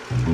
Hello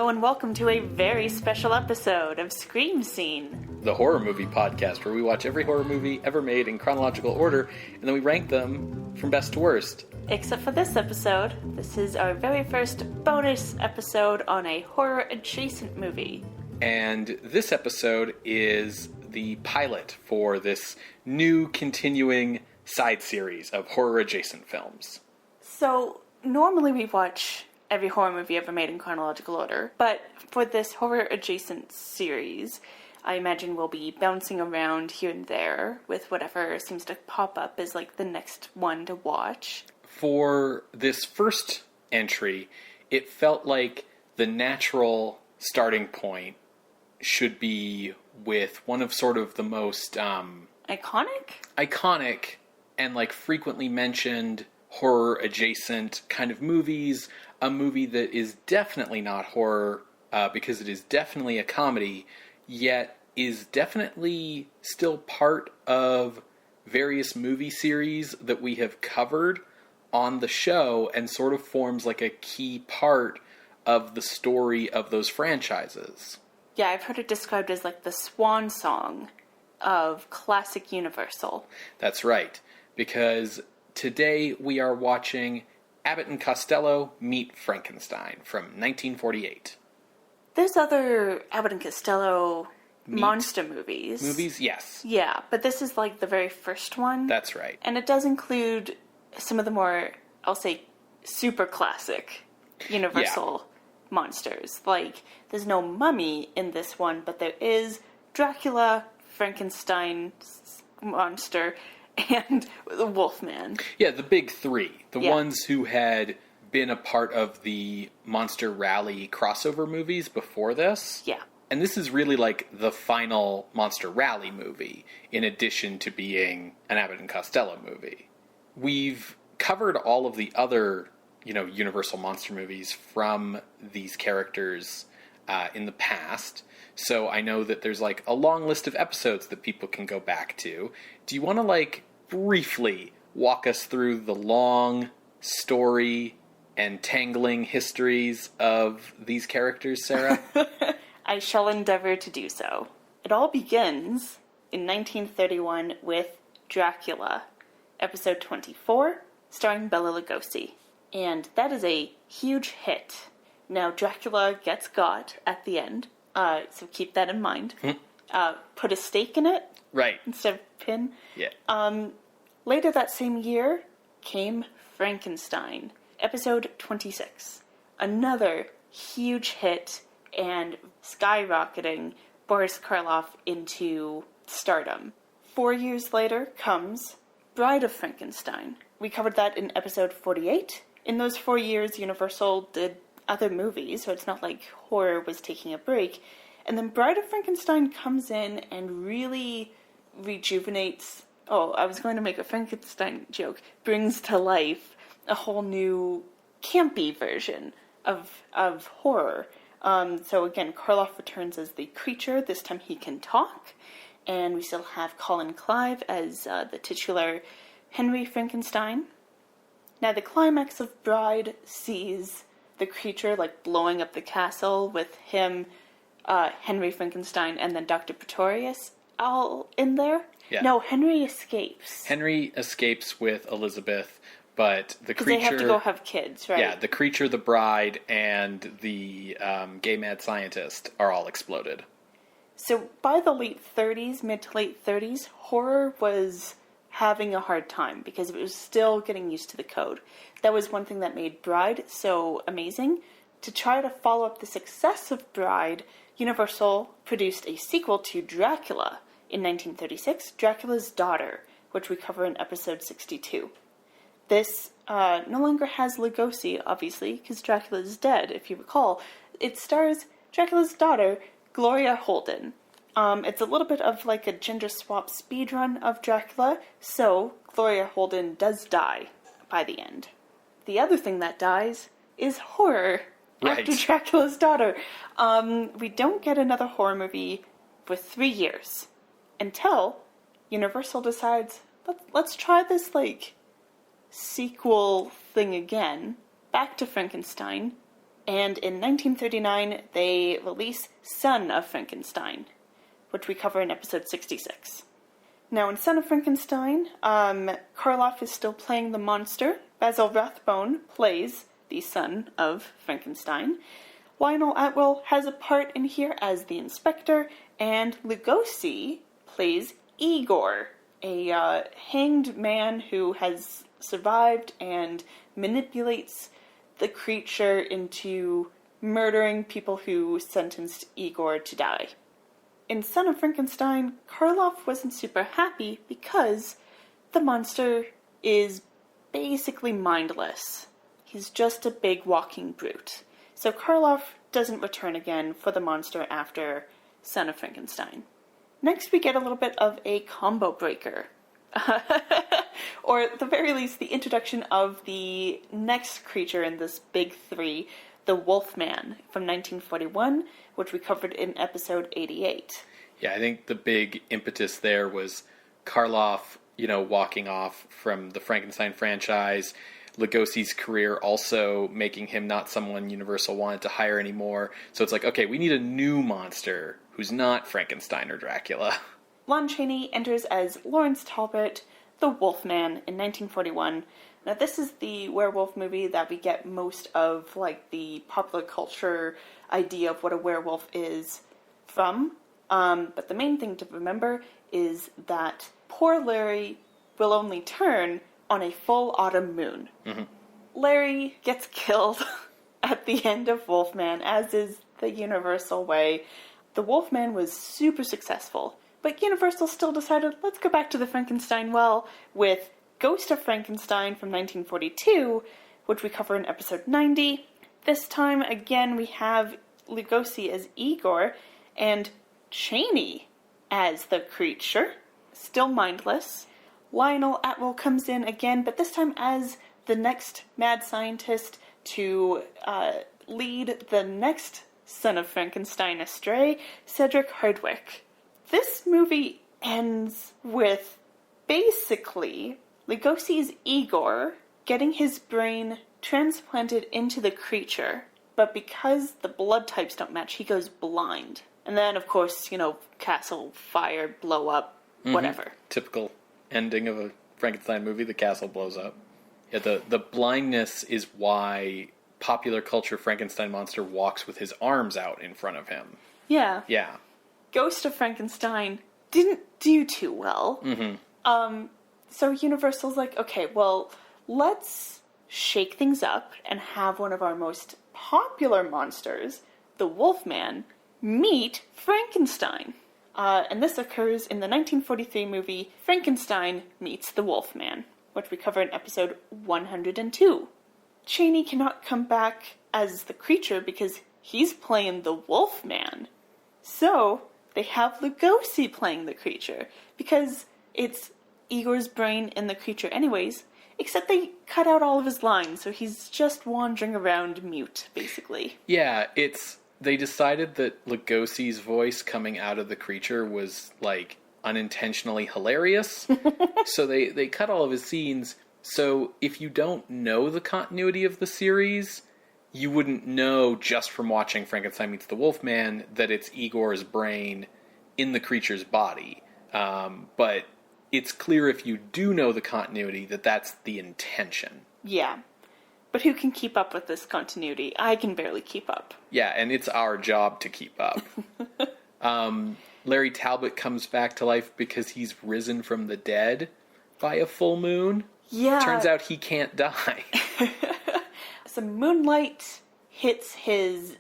and welcome to a very special episode of Scream Scene, the horror movie podcast where we watch every horror movie ever made in chronological order, and then we rank them from best to worst. Except for this episode. This is our very first bonus episode on a horror-adjacent movie. And this episode is the pilot for this new continuing side series of horror-adjacent films. So, normally we watch every horror movie ever made in chronological order, but for this horror-adjacent series, I imagine we'll be bouncing around here and there with whatever seems to pop up as like the next one to watch. For this first entry, it felt like the natural starting point should be with one of sort of the most iconic and like frequently mentioned horror adjacent kind of movies, a movie that is definitely not horror because it is definitely a comedy, yet is definitely still part of various movie series that we have covered on the show and sort of forms like a key part of the story of those franchises. Yeah, I've heard it described as like the swan song of classic Universal. That's right, because today we are watching Abbott and Costello Meet Frankenstein from 1948. There's other Abbott and Costello monster movies. Movies, yes. Yeah, but this is like the very first one. That's right. And it does include some of the more, I'll say, super classic Universal monsters. Like, there's no mummy in this one, but there is Dracula, Frankenstein monster, and the Wolfman. Yeah, the big three. The ones who had been a part of the Monster Rally crossover movies before this. Yeah. And this is really like the final Monster Rally movie, in addition to being an Abbott and Costello movie. We've covered all of the other, Universal monster movies from these characters in the past. So I know that there's like a long list of episodes that people can go back to. Do you want to like briefly walk us through the long story and tangling histories of these characters, Sarah? I shall endeavor to do so. It all begins in 1931 with Dracula, episode 24, starring Bela Lugosi. And that is a huge hit. Now, Dracula gets got at the end, so keep that in mind. Put a stake in it. Right. Instead of pin. Yeah. Later that same year came Frankenstein, episode 26. Another huge hit and skyrocketing Boris Karloff into stardom. 4 years later comes Bride of Frankenstein. We covered that in episode 48. In those 4 years, Universal did other movies, so it's not like horror was taking a break. And then Bride of Frankenstein comes in and really rejuvenates, I was going to make a Frankenstein joke, brings to life a whole new campy version of horror. So again, Karloff returns as the creature. This time he can talk. And we still have Colin Clive as the titular Henry Frankenstein. Now, the climax of Bride sees the creature, like, blowing up the castle with him, Henry Frankenstein, and then Dr. Pretorius all in there. Yeah. No, Henry escapes. Henry escapes with Elizabeth, but the creature... Because they have to go have kids, right? Yeah, the creature, the bride, and the gay mad scientist are all exploded. So by the late 30s, mid to late 30s, horror was having a hard time because it was still getting used to the code. That was one thing that made Bride so amazing. To try to follow up the success of Bride, Universal produced a sequel to Dracula in 1936, Dracula's Daughter, which we cover in episode 62. This no longer has Lugosi, obviously, because Dracula is dead, if you recall. It stars Dracula's daughter, Gloria Holden. It's a little bit of like a gender swap speedrun of Dracula, so Gloria Holden does die by the end. The other thing that dies is horror after Dracula's Daughter. We don't get another horror movie for 3 years. Until Universal decides, let's try this, like, sequel thing again, back to Frankenstein. And in 1939, they release Son of Frankenstein, which we cover in episode 66. Now, in Son of Frankenstein, Karloff is still playing the monster. Basil Rathbone plays the son of Frankenstein. Lionel Atwill has a part in here as the inspector, and Lugosi plays Igor, a hanged man who has survived and manipulates the creature into murdering people who sentenced Igor to die. In Son of Frankenstein, Karloff wasn't super happy because the monster is basically mindless. He's just a big walking brute. So Karloff doesn't return again for the monster after Son of Frankenstein. Next we get a little bit of a combo breaker. Or at the very least, the introduction of the next creature in this big three, the Wolfman from 1941, which we covered in episode 88. Yeah, I think the big impetus there was Karloff, walking off from the Frankenstein franchise, Lugosi's career also making him not someone Universal wanted to hire anymore. So it's like, okay, we need a new monster who's not Frankenstein or Dracula. Lon Chaney enters as Lawrence Talbot, the Wolfman, in 1941. Now, this is the werewolf movie that we get most of, like, the popular culture idea of what a werewolf is from. But the main thing to remember is that poor Larry will only turn on a full autumn moon. Mm-hmm. Larry gets killed at the end of Wolfman, as is the Universal way. The Wolfman was super successful, but Universal still decided, let's go back to the Frankenstein well with Ghost of Frankenstein from 1942, which we cover in episode 90. This time, again, we have Lugosi as Igor and Chaney as the creature, still mindless. Lionel Atwill comes in again, but this time as the next mad scientist to lead the next Son of Frankenstein astray, Cedric Hardwicke. This movie ends with basically Lugosi's Igor getting his brain transplanted into the creature, but because the blood types don't match, he goes blind. And then, of course, castle, fire, blow up, whatever. Typical ending of a Frankenstein movie, the castle blows up. Yeah, the blindness is why popular culture Frankenstein monster walks with his arms out in front of him. Yeah. Yeah. Ghost of Frankenstein didn't do too well. Mm-hmm. So Universal's like, okay, well, let's shake things up and have one of our most popular monsters, the Wolfman, meet Frankenstein. And this occurs in the 1943 movie Frankenstein Meets the Wolfman, which we cover in episode 102. Chaney cannot come back as the creature because he's playing the Wolfman. So they have Lugosi playing the creature because it's Igor's brain in the creature anyways, except they cut out all of his lines, so he's just wandering around mute, basically. Yeah, they decided that Lugosi's voice coming out of the creature was, like, unintentionally hilarious. So they cut all of his scenes. So if you don't know the continuity of the series, you wouldn't know just from watching Frankenstein Meets the Wolfman that it's Igor's brain in the creature's body. But it's clear if you do know the continuity that that's the intention. Yeah. But who can keep up with this continuity? I can barely keep up. Yeah, and it's our job to keep up. Larry Talbot comes back to life because he's risen from the dead by a full moon. Yeah. Turns out he can't die. Some moonlight hits his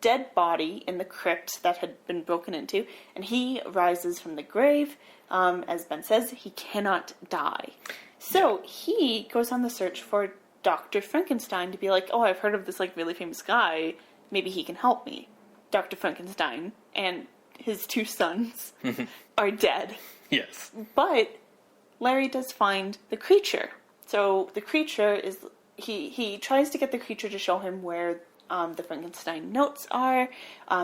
dead body in the crypt that had been broken into, and he rises from the grave. As Ben says, he cannot die. So he goes on the search for Dr. Frankenstein to be like, oh, I've heard of this really famous guy. Maybe he can help me. Dr. Frankenstein and his two sons are dead. Yes. But Larry does find the creature. So the creature is... He tries to get the creature to show him where the Frankenstein notes are.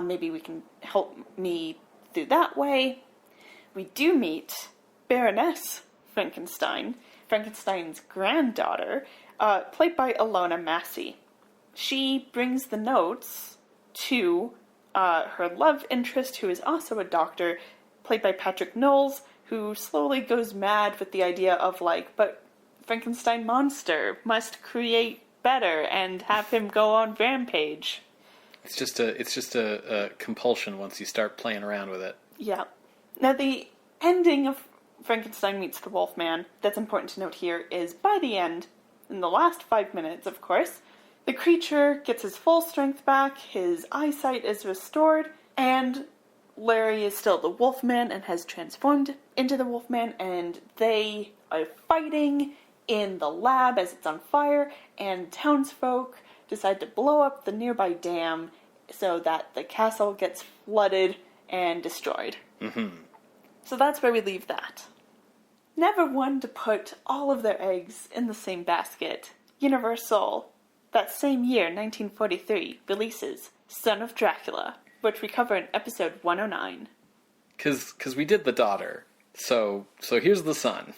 Maybe we can help me through that way. We do meet Baroness Frankenstein, Frankenstein's granddaughter, played by Ilona Massey. She brings the notes to her love interest, who is also a doctor, played by Patrick Knowles, who slowly goes mad with the idea of, like, but Frankenstein monster must create better and have him go on rampage. It's just a compulsion once you start playing around with it. Yeah. Now, the ending of Frankenstein Meets the Wolfman, that's important to note here, is by the end, in the last 5 minutes, of course, the creature gets his full strength back, his eyesight is restored, and Larry is still the Wolfman and has transformed into the Wolfman, and they are fighting in the lab as it's on fire, and townsfolk decide to blow up the nearby dam so that the castle gets flooded and destroyed. Mm-hmm. So that's where we leave that. Never one to put all of their eggs in the same basket. Universal, that same year, 1943, releases Son of Dracula, which we cover in episode 109. Because we did the daughter, so here's the son.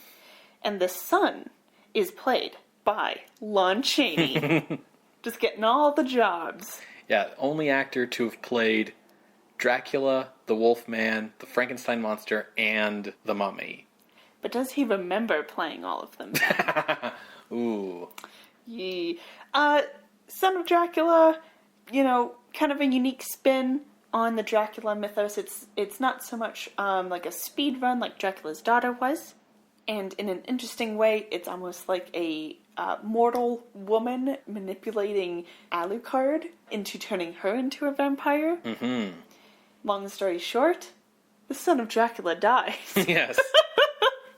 And the son is played by Lon Chaney. Just getting all the jobs. Yeah, only actor to have played Dracula, the Wolfman, the Frankenstein monster, and the Mummy. But does he remember playing all of them? Ooh. Yee. Son of Dracula, kind of a unique spin on the Dracula mythos. It's not so much like a speed run like Dracula's daughter was. And in an interesting way, it's almost like a mortal woman manipulating Alucard into turning her into a vampire. Mm-hmm. Long story short, the son of Dracula dies. Yes.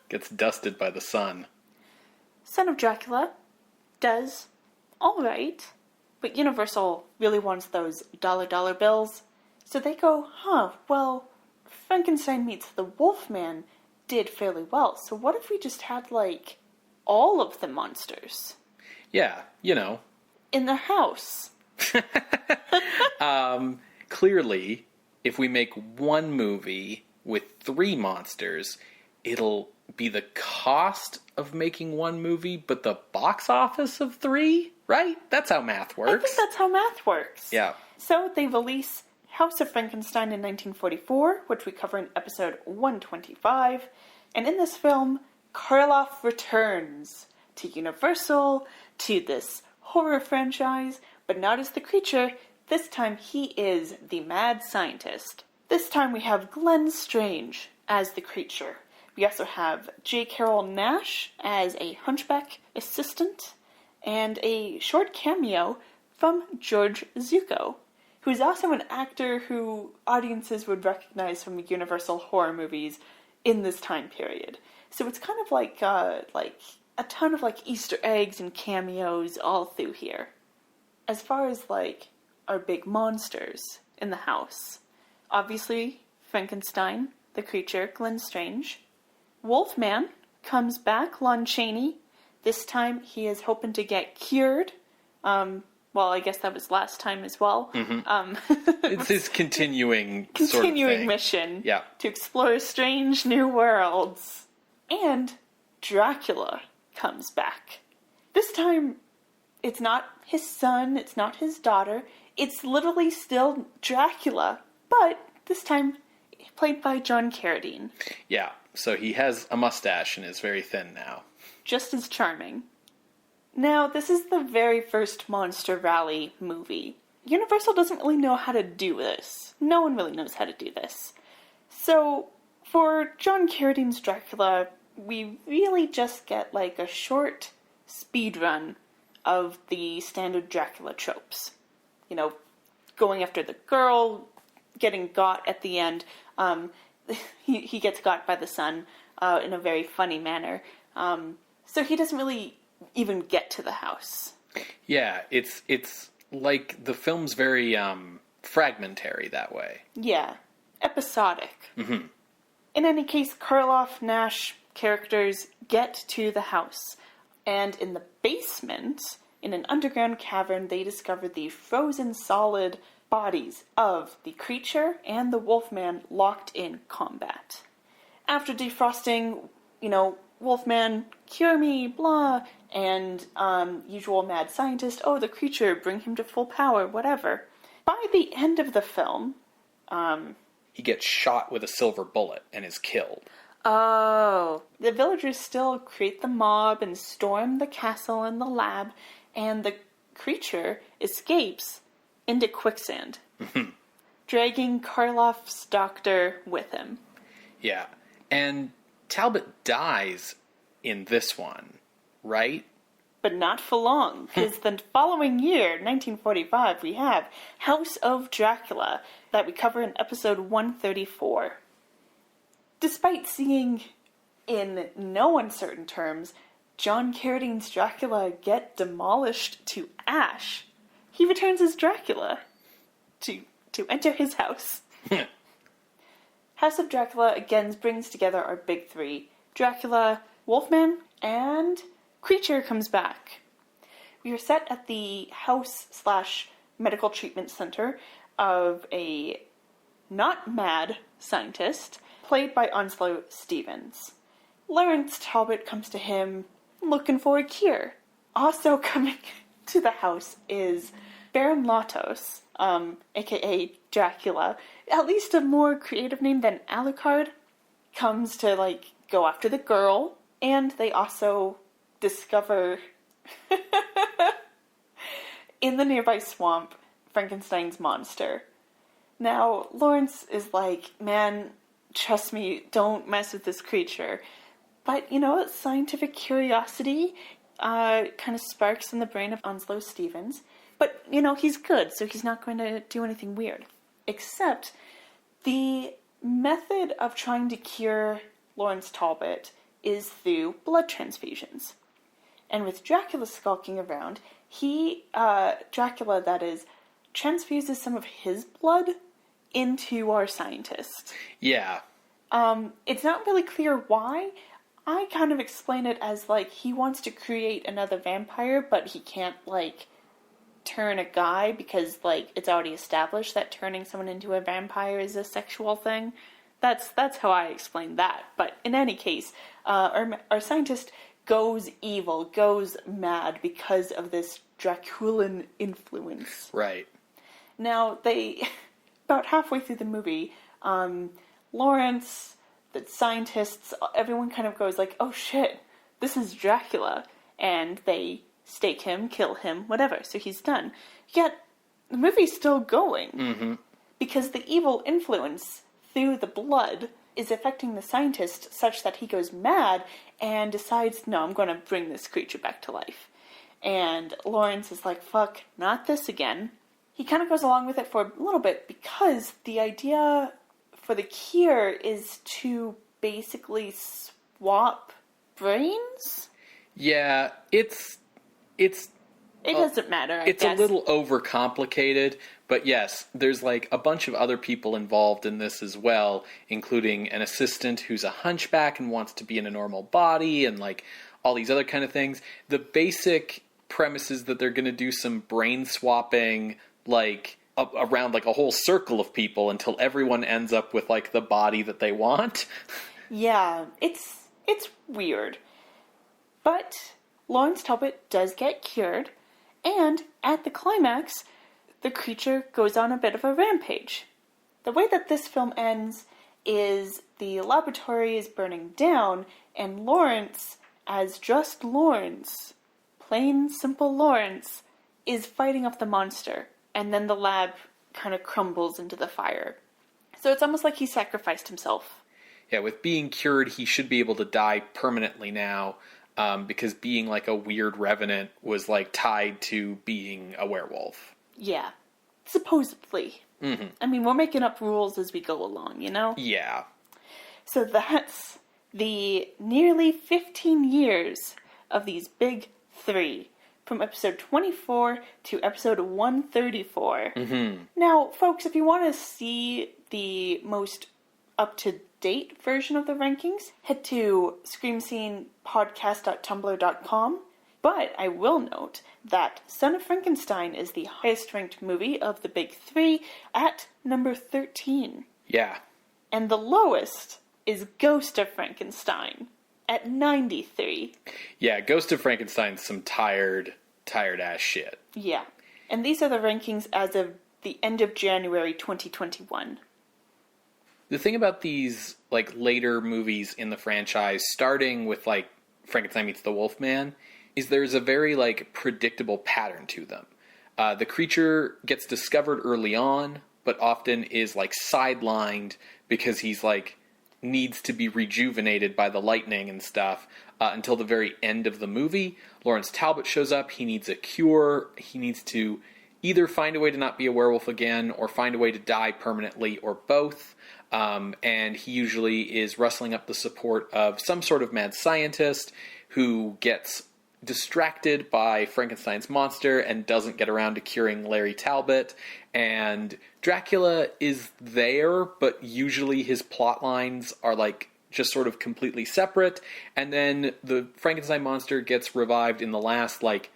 Gets dusted by the sun. Son of Dracula does all right, but Universal really wants those dollar bills. So they go, well, Frankenstein Meets the Wolfman did fairly well. So what if we just had, like, all of the monsters? Yeah, in their house. Clearly, if we make one movie with 3 monsters, it'll be the cost of making one movie, but the box office of 3, right? That's how math works. I think that's how math works. Yeah. So they release House of Frankenstein in 1944, which we cover in episode 125. And in this film, Karloff returns to Universal, to this horror franchise, but not as the creature. This time he is the mad scientist. This time we have Glenn Strange as the creature. We also have J. Carrol Naish as a hunchback assistant, and a short cameo from George Zucco, who is also an actor who audiences would recognize from Universal horror movies in this time period. So it's kind of like a ton of like Easter eggs and cameos all through here. As far as like our big monsters in the house, obviously Frankenstein, the creature, Glenn Strange. Wolfman comes back, Lon Chaney. This time he is hoping to get cured. Well, I guess that was last time as well. Mm-hmm. It's his continuing sort of thing. Mission. Yeah. To explore strange new worlds. And Dracula comes back. This time, it's not his son, it's not his daughter. It's literally still Dracula, but this time played by John Carradine. Yeah, so he has a mustache and is very thin now. Just as charming. Now, this is the very first Monster Rally movie. Universal doesn't really know how to do this. No one really knows how to do this. So, for John Carradine's Dracula, we really just get like a short speed run of the standard Dracula tropes. Going after the girl, getting got at the end. He gets got by the sun in a very funny manner. So he doesn't really even get to the house. Yeah, it's like the film's very fragmentary that way. Yeah, episodic. Mm-hmm. In any case, Karloff, Naish characters get to the house. And in the basement, in an underground cavern, they discover the frozen solid bodies of the creature and the Wolfman locked in combat. After defrosting, Wolfman, cure me, blah, and usual mad scientist, oh, the creature, bring him to full power, whatever. By the end of the film, he gets shot with a silver bullet and is killed. Oh, the villagers still create the mob and storm the castle and the lab, and the creature escapes into quicksand, dragging Karloff's doctor with him. Yeah, and Talbot dies in this one, right? But not for long, because the following year, 1945, we have House of Dracula, that we cover in episode 134. Despite seeing, in no uncertain terms, John Carradine's Dracula get demolished to ash, he returns as Dracula to enter his house. House of Dracula again brings together our big three. Dracula, Wolfman, and creature comes back. We are set at the house/medical treatment center of a not mad scientist, played by Onslow Stevens. Lawrence Talbot comes to him looking for a cure. Also coming to the house is Baron Latos, aka Dracula, at least a more creative name than Alucard, comes to, go after the girl, and they also discover in the nearby swamp Frankenstein's monster. Now, Lawrence is like, man, trust me, don't mess with this creature. But, scientific curiosity kind of sparks in the brain of Onslow Stevens. But, he's good, so he's not going to do anything weird. Except the method of trying to cure Lawrence Talbot is through blood transfusions. And with Dracula skulking around, Dracula, that is, transfuses some of his blood into our scientist. Yeah. It's not really clear why. I kind of explain it as, he wants to create another vampire, but he can't, turn a guy because, it's already established that turning someone into a vampire is a sexual thing. That's how I explain that. But in any case, our scientist goes evil, goes mad because of this Draculan influence. Right. Now, about halfway through the movie, Lawrence, the scientists, everyone kind of goes oh shit, this is Dracula. And they stake him, kill him, whatever, so he's done. Yet, the movie's still going. Because the evil influence through the blood is affecting the scientist such that he goes mad and decides, no, I'm going to bring this creature back to life. And Lawrence is like, fuck, not this again. He kind of goes along with it for a little bit because the idea for the cure is to basically swap brains? Yeah, it doesn't matter, I guess. It's a little overcomplicated, but yes, there's a bunch of other people involved in this as well, including an assistant who's a hunchback and wants to be in a normal body and all these other kind of things. The basic premise is that they're going to do some brain swapping, around a whole circle of people until everyone ends up with the body that they want. Yeah, it's weird. But Lawrence Talbot does get cured, and at the climax, the creature goes on a bit of a rampage. The way that this film ends is the laboratory is burning down, and Lawrence, as just Lawrence, plain simple Lawrence, is fighting off the monster, and then the lab kind of crumbles into the fire. So it's almost like he sacrificed himself. Yeah, with being cured, he should be able to die permanently now, because being a weird revenant was tied to being a werewolf. Yeah, supposedly. Mm-hmm. I mean, we're making up rules as we go along, Yeah. So that's the nearly 15 years of these big three, from episode 24 to episode 134. Mm-hmm. Now, folks, if you want to see the most up-to-date version of the rankings, head to screamscenepodcast.tumblr.com. But I will note that Son of Frankenstein is the highest ranked movie of the big three at number 13. Yeah. And the lowest is Ghost of Frankenstein at 93. Yeah, Ghost of Frankenstein's some tired ass shit. Yeah. And these are the rankings as of the end of January 2021. The thing about these, like, later movies in the franchise, starting with, like, Frankenstein Meets the Wolfman, is there's a very, like, predictable pattern to them. The creature gets discovered early on, but often is, like, sidelined because he's, like, needs to be rejuvenated by the lightning and stuff until the very end of the movie. Lawrence Talbot shows up. He needs a cure. He needs to either find a way to not be a werewolf again or find a way to die permanently or both. And he usually is rustling up the support of some sort of mad scientist who gets distracted by Frankenstein's monster and doesn't get around to curing Larry Talbot. And Dracula is there, but usually his plot lines are like just sort of completely separate. And then the Frankenstein monster gets revived in the last like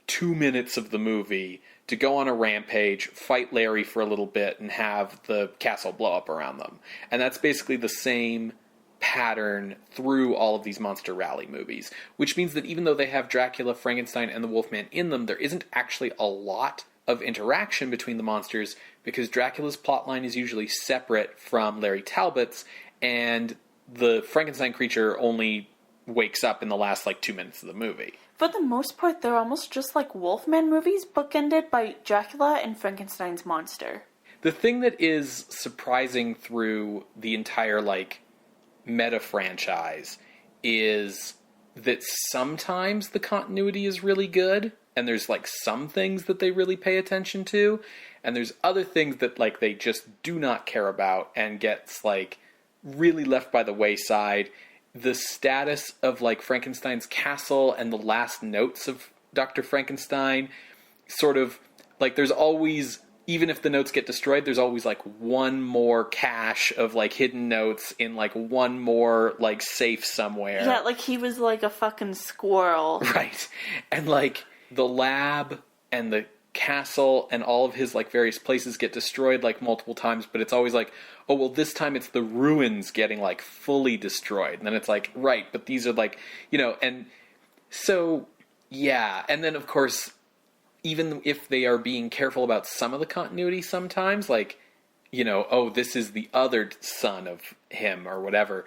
2 minutes of the movie to go on a rampage, fight Larry for a little bit, and have the castle blow up around them. And that's basically the same pattern through all of these Monster Rally movies, which means that even though they have Dracula, Frankenstein, and the Wolfman in them, there isn't actually a lot of interaction between the monsters because Dracula's plotline is usually separate from Larry Talbot's, and the Frankenstein creature only wakes up in the last like 2 minutes of the movie. For the most part, they're almost just like Wolfman movies, bookended by Dracula and Frankenstein's monster. The thing that is surprising through the entire like meta franchise is that sometimes the continuity is really good and there's like some things that they really pay attention to, and there's other things that like they just do not care about and gets like really left by the wayside. The status of like Frankenstein's castle and the last notes of Dr. Frankenstein sort of like there's always, even if the notes get destroyed, there's always like one more cache of like hidden notes in like one more like safe somewhere. Yeah, like he was like a fucking squirrel. Right. And like the lab and the castle and all of his like various places get destroyed like multiple times, but it's always like, oh well, this time it's the ruins getting like fully destroyed. And then it's like, right, but these are like, you know, and so yeah. And then of course, even if they are being careful about some of the continuity sometimes, like, you know, oh, this is the other son of him or whatever.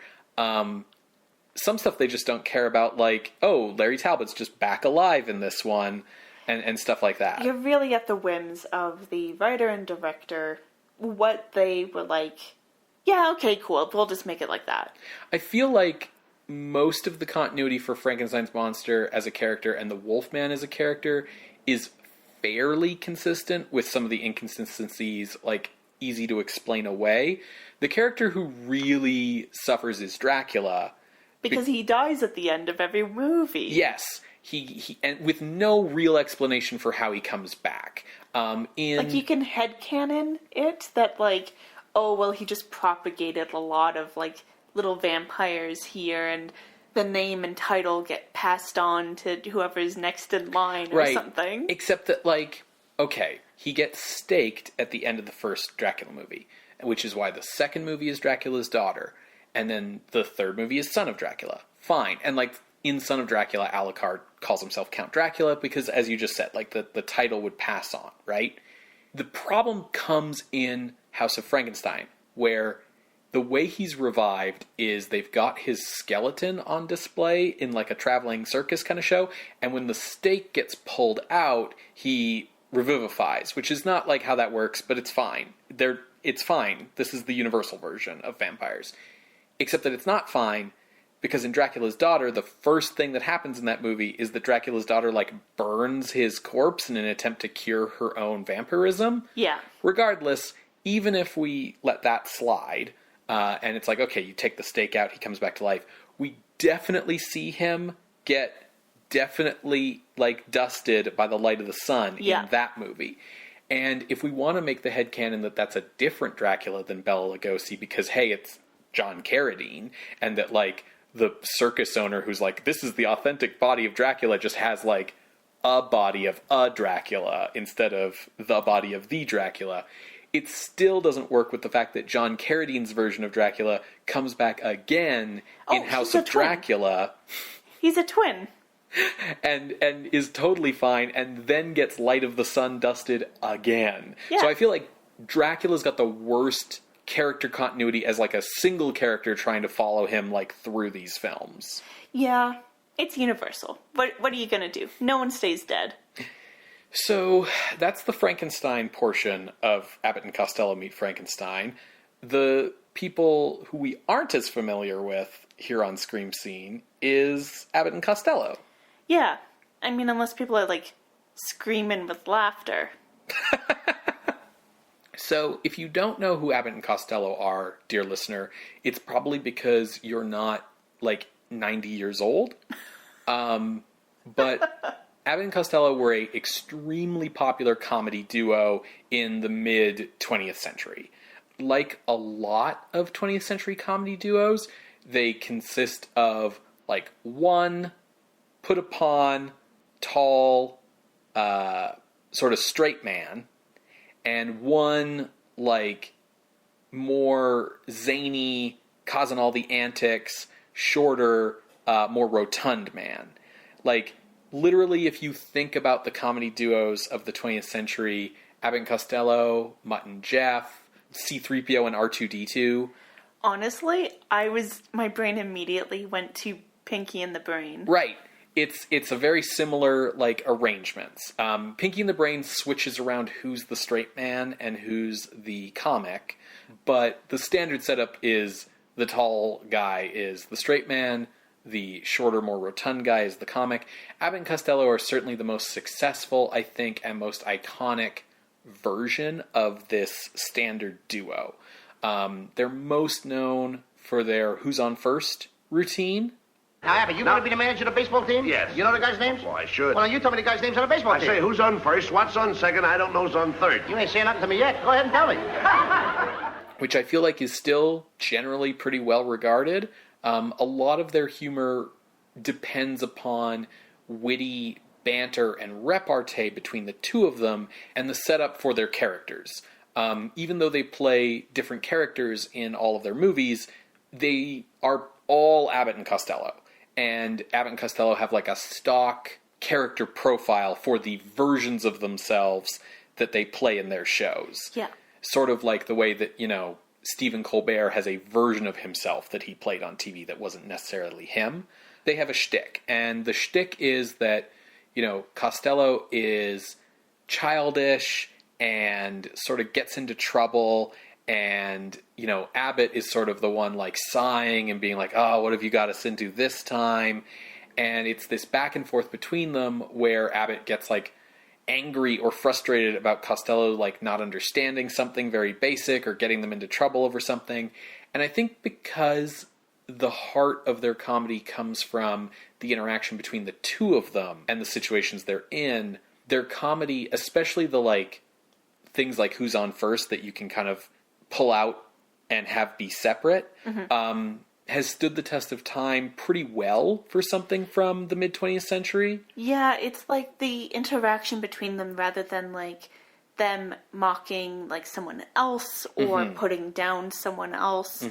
Some stuff they just don't care about, like, oh, Larry Talbot's just back alive in this one, and stuff like that. You're really at the whims of the writer and director, what they were like, yeah, okay, cool, we'll just make it like that. I feel like most of the continuity for Frankenstein's monster as a character and the Wolfman as a character is fairly consistent, with some of the inconsistencies like easy to explain away. The character who really suffers is Dracula, because he dies at the end of every movie. Yes, he and with no real explanation for how he comes back. Like you can headcanon it that like, oh well, he just propagated a lot of like little vampires here, and the name and title get passed on to whoever's next in line or something. Except that, like, okay, he gets staked at the end of the first Dracula movie, which is why the second movie is Dracula's daughter, and then the third movie is Son of Dracula. Fine. And, like, in Son of Dracula, Alucard calls himself Count Dracula because, as you just said, like, the title would pass on, right? The problem comes in House of Frankenstein, where the way he's revived is they've got his skeleton on display in like a traveling circus kind of show, and when the stake gets pulled out, he revivifies, which is not like how that works, but it's fine. It's fine. This is the universal version of vampires. Except that it's not fine, because in Dracula's Daughter, the first thing that happens in that movie is that Dracula's daughter like burns his corpse in an attempt to cure her own vampirism. Yeah. Regardless, even if we let that slide, and it's like, okay, you take the stake out, he comes back to life, we definitely see him get definitely, like, dusted by the light of the sun in that movie. And if we want to make the headcanon that that's a different Dracula than Bela Lugosi because, hey, it's John Carradine, and that, like, the circus owner who's like, this is the authentic body of Dracula, just has like a body of a Dracula instead of the body of the Dracula. It still doesn't work with the fact that John Carradine's version of Dracula comes back again in House of Dracula. He's a twin. And is totally fine, and then gets Light of the Sun dusted again. Yeah. So I feel like Dracula's got the worst character continuity as like a single character trying to follow him like through these films. Yeah, it's universal. What are you gonna do? No one stays dead. So that's the Frankenstein portion of Abbott and Costello Meet Frankenstein. The people who we aren't as familiar with here on Scream Scene is Abbott and Costello. Yeah, I mean, unless people are like screaming with laughter. So if you don't know who Abbott and Costello are, dear listener, it's probably because you're not like 90 years old. But Abbott and Costello were a extremely popular comedy duo in the mid-20th century. Like a lot of 20th century comedy duos, they consist of like one put upon, tall, sort of straight man, and one like more zany, causing all the antics, shorter, more rotund man. Like, literally, if you think about the comedy duos of the 20th century, Abbott and Costello, Mutt and Jeff, C-3PO and R2-D2. Honestly, my brain immediately went to Pinky and the Brain. Right. It's a very similar, like, arrangements. Pinky and the Brain switches around who's the straight man and who's the comic, but the standard setup is the tall guy is the straight man, the shorter, more rotund guy is the comic. Abbott and Costello are certainly the most successful, I think, and most iconic version of this standard duo. They're most known for their Who's on First routine. Now, Abbott, you going to be the manager of the baseball team? Yes. You know the guys' names? Well, I should. Well, you tell me the guys' names on the baseball team. I say, who's on first, what's on second, I don't know who's on third. You ain't saying nothing to me yet. Go ahead and tell me. Which I feel like is still generally pretty well regarded. A lot of their humor depends upon witty banter and repartee between the two of them and the setup for their characters. Even though they play different characters in all of their movies, they are all Abbott and Costello. And Abbott and Costello have like a stock character profile for the versions of themselves that they play in their shows. Yeah. Sort of like the way that, Stephen Colbert has a version of himself that he played on TV that wasn't necessarily him. They have a shtick. And the shtick is that, Costello is childish and sort of gets into trouble. And, Abbott is sort of the one like sighing and being like, oh, what have you got us into this time? And it's this back and forth between them where Abbott gets like angry or frustrated about Costello like not understanding something very basic or getting them into trouble over something. And I think because the heart of their comedy comes from the interaction between the two of them and the situations they're in, their comedy, especially the like things like Who's on First that you can kind of pull out and have be separate, has stood the test of time pretty well for something from the mid-20th century. Yeah, it's like the interaction between them rather than like them mocking like someone else or putting down someone else.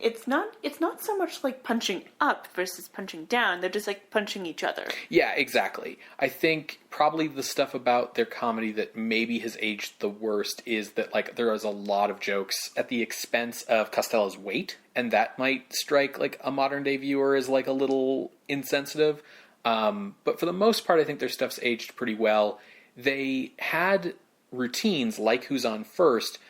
It's not so much like punching up versus punching down. They're just like punching each other. Yeah, exactly. I think probably the stuff about their comedy that maybe has aged the worst is that like there is a lot of jokes at the expense of Costello's weight, and that might strike like a modern day viewer as like a little insensitive. But for the most part, I think their stuff's aged pretty well. They had routines like Who's on First,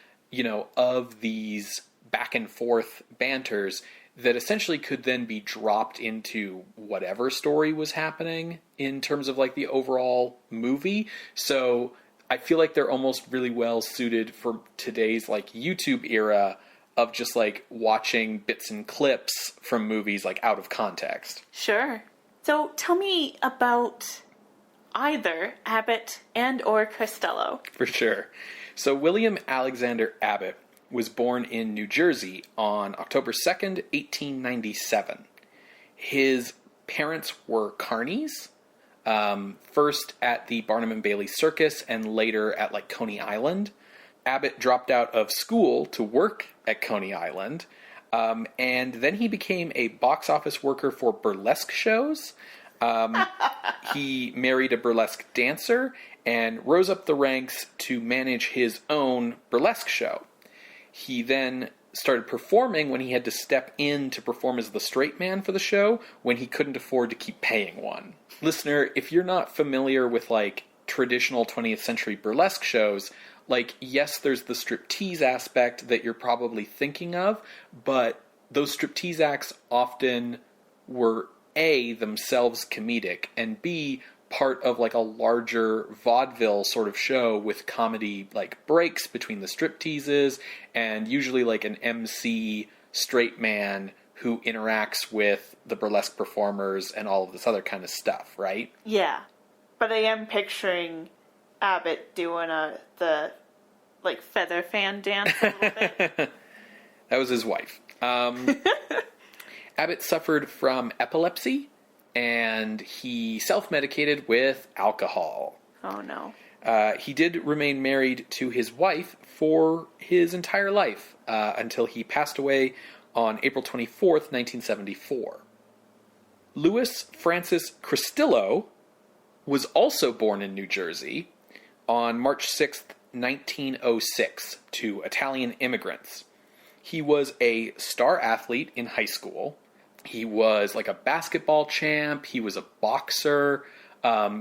of these back and forth banters that essentially could then be dropped into whatever story was happening in terms of like the overall movie. So I feel like they're almost really well suited for today's like YouTube era of just like watching bits and clips from movies like out of context. Sure. So tell me about either Abbott and or Costello. For sure. So William Alexander Abbott was born in New Jersey on October 2nd, 1897. His parents were carnies, first at the Barnum and Bailey Circus and later at like Coney Island. Abbott dropped out of school to work at Coney Island, and then he became a box office worker for burlesque shows. He married a burlesque dancer and rose up the ranks to manage his own burlesque show. He then started performing when he had to step in to perform as the straight man for the show when he couldn't afford to keep paying one. Listener, if you're not familiar with like traditional 20th century burlesque shows, like, yes, there's the striptease aspect that you're probably thinking of, but those striptease acts often were A, themselves comedic, and B, part of like a larger vaudeville sort of show with comedy like breaks between the stripteases and usually like an MC straight man who interacts with the burlesque performers and all of this other kind of stuff, right? Yeah. But I am picturing Abbott doing the like feather fan dance a little bit. That was his wife. Abbott suffered from epilepsy, and he self-medicated with alcohol. Oh, no. He did remain married to his wife for his entire life, until he passed away on April 24th, 1974. Louis Francis Cristillo was also born in New Jersey on March 6th, 1906, to Italian immigrants. He was a star athlete in high school. He was like a basketball champ. He was a boxer.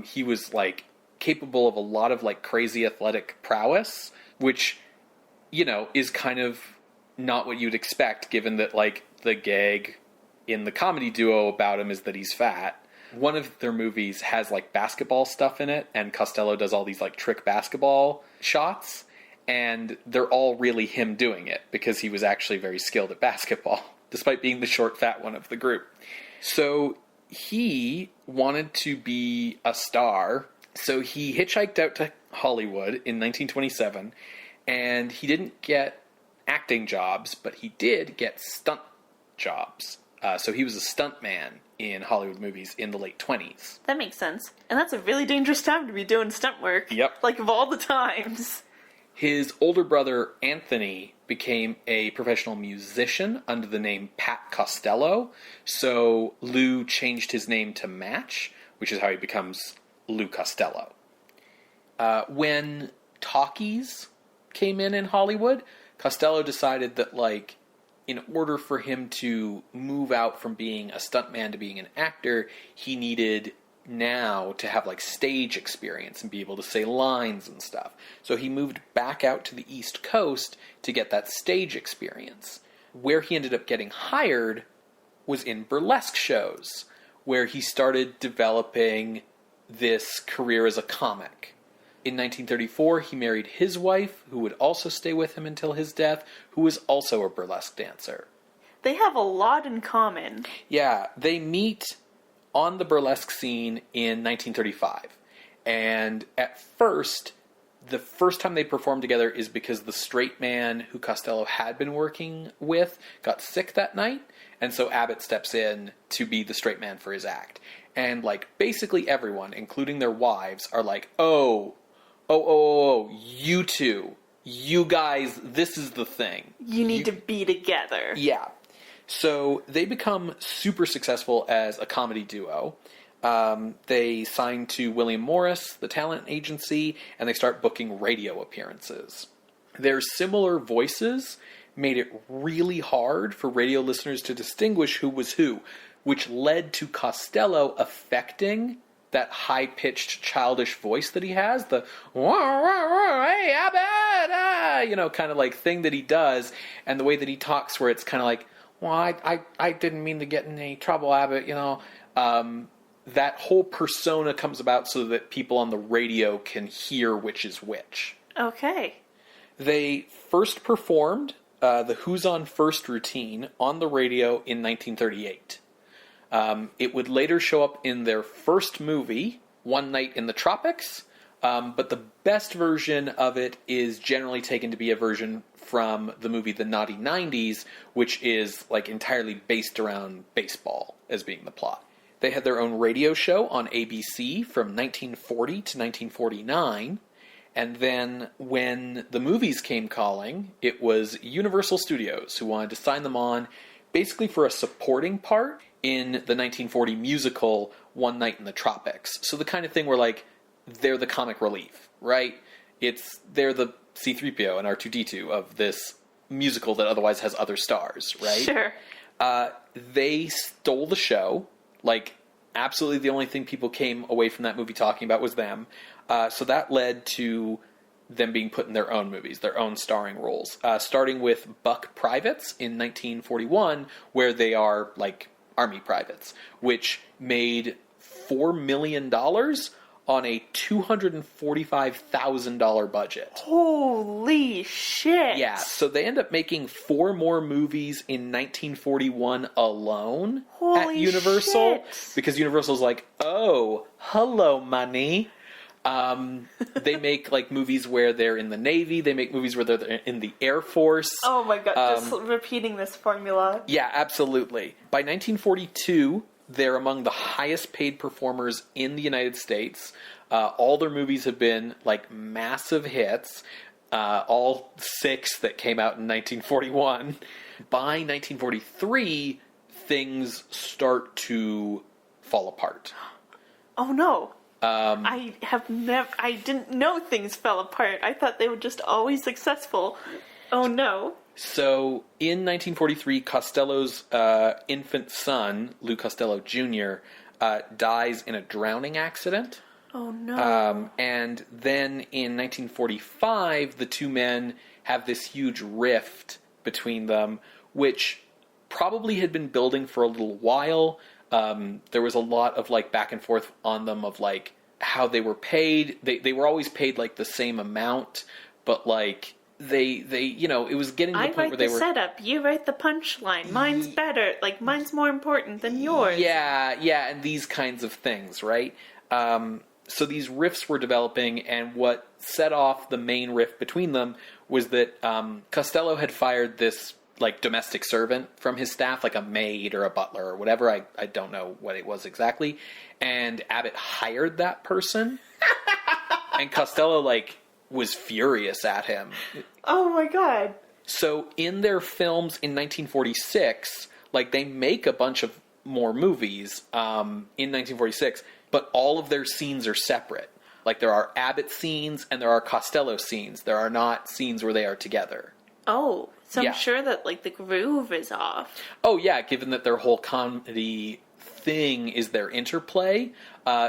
He was like capable of a lot of like crazy athletic prowess, which, you know, is kind of not what you'd expect given that like the gag in the comedy duo about him is that he's fat. One of their movies has like basketball stuff in it, and Costello does all these like trick basketball shots, and they're all really him doing it because he was actually very skilled at basketball, despite being the short, fat one of the group. So he wanted to be a star, so he hitchhiked out to Hollywood in 1927, and he didn't get acting jobs, but he did get stunt jobs. So he was a stuntman in Hollywood movies in the late 20s. That makes sense. And that's a really dangerous time to be doing stunt work. Yep. Like, of all the times. His older brother, Anthony, became a professional musician under the name Pat Costello. So Lou changed his name to match, which is how he becomes Lou Costello. When talkies came in Hollywood, Costello decided that, like, in order for him to move out from being a stuntman to being an actor, he needed now to have like stage experience and be able to say lines and stuff. So he moved back out to the East Coast to get that stage experience. Where he ended up getting hired was in burlesque shows, where he started developing this career as a comic. In 1934, he married his wife, who would also stay with him until his death, who was also a burlesque dancer. They have a lot in common. Yeah, they meet on the burlesque scene in 1935. And at first, the first time they performed together is because the straight man who Costello had been working with got sick that night, and so Abbott steps in to be the straight man for his act. And, like, basically everyone, including their wives, are like, oh, you two, you guys, this is the thing. You need to be together. Yeah. So they become super successful as a comedy duo. They sign to William Morris, the talent agency, and they start booking radio appearances. Their similar voices made it really hard for radio listeners to distinguish who was who, which led to Costello affecting that high-pitched, childish voice that he has, the hey, Abbott, you know, kind of like thing that he does, and the way that he talks where it's kind of like, well, I didn't mean to get in any trouble, Abbott, you know. That whole persona comes about so that people on the radio can hear which is which. Okay. They first performed the Who's on First routine on the radio in 1938. It would later show up in their first movie, One Night in the Tropics, but the best version of it is generally taken to be a version from the movie The Naughty 90s, which is like entirely based around baseball as being the plot. They had their own radio show on ABC from 1940 to 1949, and then when the movies came calling, it was Universal Studios who wanted to sign them on basically for a supporting part in the 1940 musical One Night in the Tropics. So the kind of thing where, like, they're the comic relief, right? They're the C-3PO and R2-D2 of this musical that otherwise has other stars, right? Sure. They stole the show. Like, absolutely the only thing people came away from that movie talking about was them. So that led to them being put in their own movies, their own starring roles. Starting with Buck Privates in 1941, where they are, like, Army privates, which made $4 million on a $245,000 budget. Holy shit. Yeah, so they end up making 4 more movies in 1941 alone at Universal. Shit. Because Universal's like, oh, hello, money. They make, like, movies where they're in the Navy. They make movies where they're in the Air Force. Oh my god, just repeating this formula. Yeah, absolutely. By 1942, they're among the highest paid performers in the United States. All their movies have been, like, massive hits. All 6 that came out in 1941. By 1943, things start to fall apart. Oh no. I didn't know things fell apart. I thought they were just always successful. Oh no. So, in 1943, Costello's infant son, Lou Costello Jr., dies in a drowning accident. Oh no. And then in 1945, the two men have this huge rift between them, which probably had been building for a little while. There was a lot of, like, back and forth on them of, like, how they were paid. They were always paid, like, the same amount, but, like, they you know, it was getting to the point where they were... I write the setup, you write the punchline. Mine's better. Like, mine's more important than yours. Yeah, and these kinds of things, right? So these rifts were developing, and what set off the main rift between them was that Costello had fired this, like, domestic servant from his staff, like a maid or a butler or whatever. I don't know what it was exactly. And Abbott hired that person. And Costello, like, was furious at him. Oh my god. So in their films in 1946, like, they make a bunch of more movies in 1946, but all of their scenes are separate. Like, there are Abbott scenes and there are Costello scenes. There are not scenes where they are together. Oh, so Yeah. I'm sure that, like, the groove is off. Oh, yeah, given that their whole comedy thing is their interplay.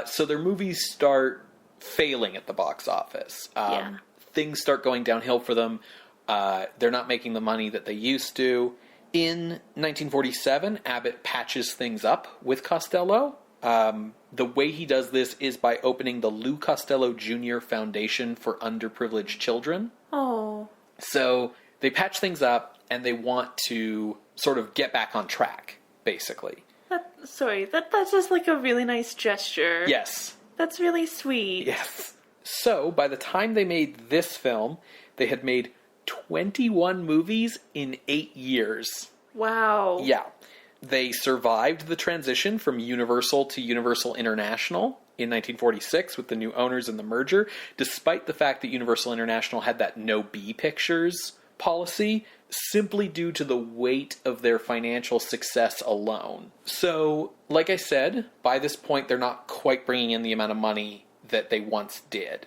So their movies start failing at the box office. Yeah. Things start going downhill for them. They're not making the money that they used to. In 1947, Abbott patches things up with Costello. The way he does this is by opening the Lou Costello Jr. Foundation for Underprivileged Children. Oh. So they patch things up, and they want to sort of get back on track, basically. That's just, like, a really nice gesture. Yes. That's really sweet. Yes. So, by the time they made this film, they had made 21 movies in 8 years. Wow. Yeah. They survived the transition from Universal to Universal International in 1946 with the new owners and the merger, despite the fact that Universal International had that no B pictures policy, simply due to the weight of their financial success alone. So, like I said, by this point, they're not quite bringing in the amount of money that they once did.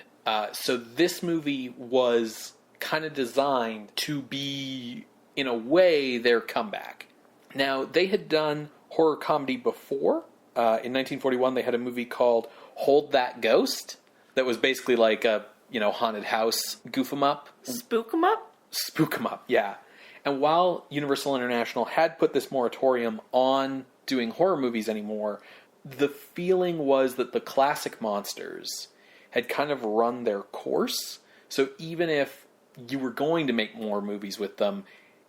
So this movie was kind of designed to be, in a way, their comeback. Now, they had done horror comedy before. In 1941, they had a movie called Hold That Ghost that was basically like a, haunted house goof 'em up. Spook 'em up? Spook 'em up, yeah. And while Universal International had put this moratorium on doing horror movies anymore, the feeling was that the classic monsters had kind of run their course. So even if you were going to make more movies with them,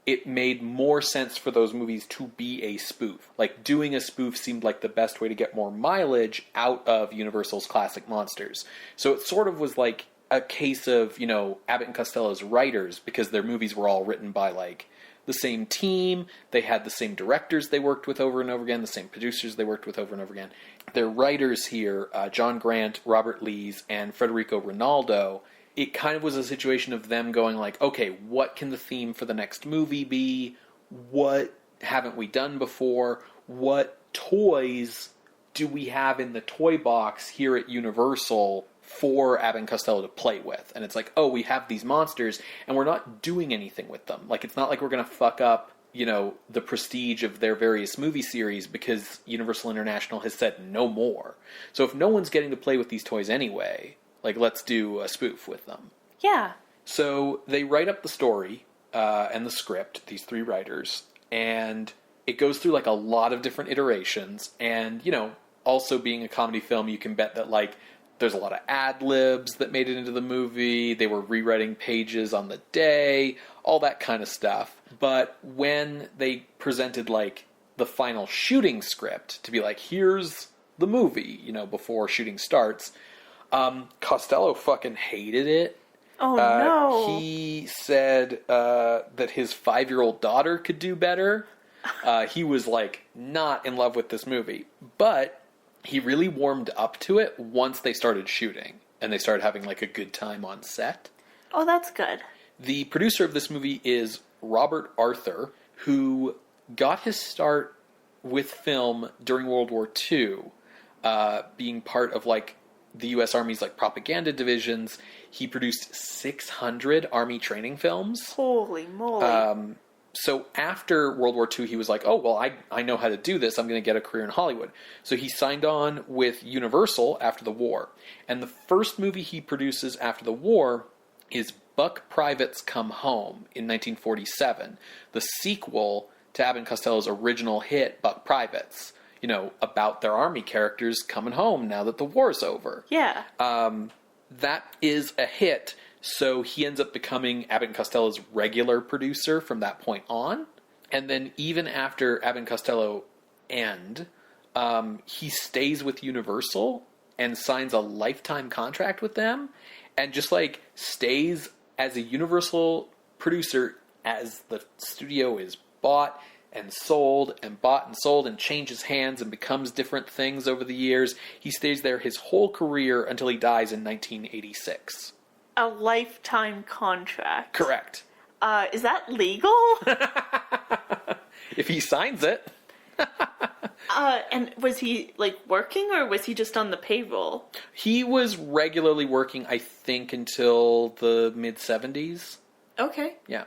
it made more sense for those movies to be a spoof. Like, doing a spoof seemed like the best way to get more mileage out of Universal's classic monsters. So it sort of was like a case of, Abbott and Costello's writers, because their movies were all written by, like, the same team. They had the same directors they worked with over and over again, the same producers they worked with over and over again. Their writers here, John Grant, Robert Lees, and Federico Rinaldo, it kind of was a situation of them going like, okay, what can the theme for the next movie be? What haven't we done before? What toys do we have in the toy box here at Universal for Abbott and Costello to play with? And it's like, oh, we have these monsters, and we're not doing anything with them. Like, it's not like we're going to fuck up, the prestige of their various movie series because Universal International has said no more. So if no one's getting to play with these toys anyway, like, let's do a spoof with them. Yeah. So they write up the story and the script, these three writers, and it goes through, like, a lot of different iterations. And, also being a comedy film, you can bet that, like, there's a lot of ad-libs that made it into the movie. They were rewriting pages on the day, all that kind of stuff. But when they presented, like, the final shooting script to be like, here's the movie, before shooting starts, Costello fucking hated it. Oh, no. He said that his 5-year-old daughter could do better. He was, like, not in love with this movie. But he really warmed up to it once they started shooting. And they started having, like, a good time on set. Oh, that's good. The producer of this movie is Robert Arthur, who got his start with film during World War II, being part of, like, the U.S. Army's, like, propaganda divisions. He produced 600 Army training films. Holy moly. So after World War II, he was like, oh, well, I know how to do this. I'm going to get a career in Hollywood. So he signed on with Universal after the war. And the first movie he produces after the war is Buck Privates Come Home in 1947, the sequel to Abbott and Costello's original hit, Buck Privates, about their Army characters coming home now that the war's over. Yeah. That is a hit. So he ends up becoming Abbott and Costello's regular producer from that point on. And then even after Abbott and Costello end, he stays with Universal and signs a lifetime contract with them and just, like, stays as a Universal producer as the studio is bought and sold and changes hands and becomes different things over the years. He stays there his whole career until he dies in 1986. A lifetime contract. Correct. Is that legal? If he signs it. And was he, like, working, or was he just on the payroll? He was regularly working, I think, until the mid-70s. Okay. Yeah.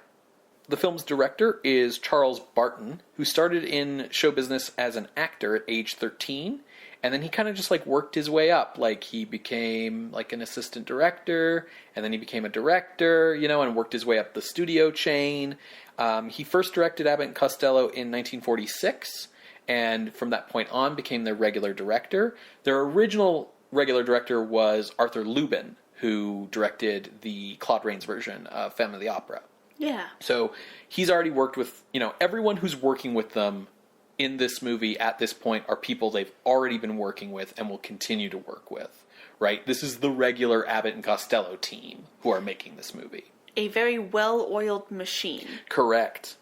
The film's director is Charles Barton, who started in show business as an actor at age 13, and then he kind of just, like, worked his way up. Like, he became, like, an assistant director, and then he became a director, and worked his way up the studio chain. He first directed Abbott and Costello in 1946, and from that point on became their regular director. Their original regular director was Arthur Lubin, who directed the Claude Rains version of Phantom of the Opera. Yeah. So he's already worked with, everyone who's working with them in this movie at this point are people they've already been working with and will continue to work with, right? This is the regular Abbott and Costello team who are making this movie. A very well-oiled machine. Correct.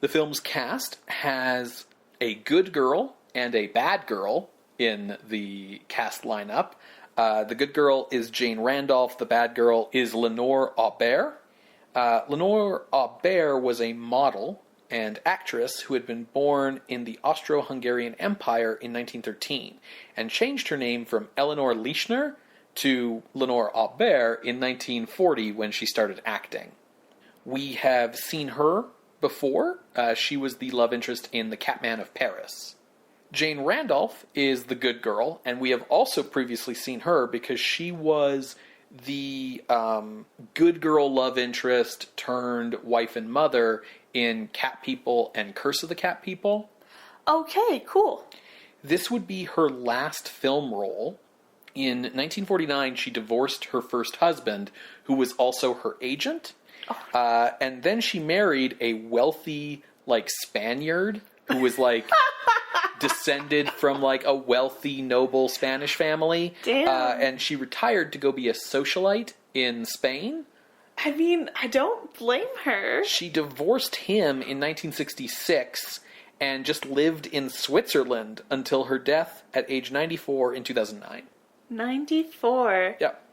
The film's cast has a good girl and a bad girl in the cast lineup. The good girl is Jane Randolph. The bad girl is Lenore Aubert. Lenore Aubert was a model and actress who had been born in the Austro-Hungarian Empire in 1913 and changed her name from Eleanor Leichner to Lenore Aubert in 1940 when she started acting. We have seen her before. She was the love interest in The Catman of Paris. Jane Randolph is the good girl, and we have also previously seen her because she was the good girl love interest turned wife and mother in Cat People and Curse of the Cat People. Okay, cool. This would be her last film role. In 1949, she divorced her first husband, who was also her agent. Oh. And then she married a wealthy, like, Spaniard who was, like, descended from, like, a wealthy, noble Spanish family. Damn. And she retired to go be a socialite in Spain. I mean, I don't blame her. She divorced him in 1966 and just lived in Switzerland until her death at age 94 in 2009. 94. Yep.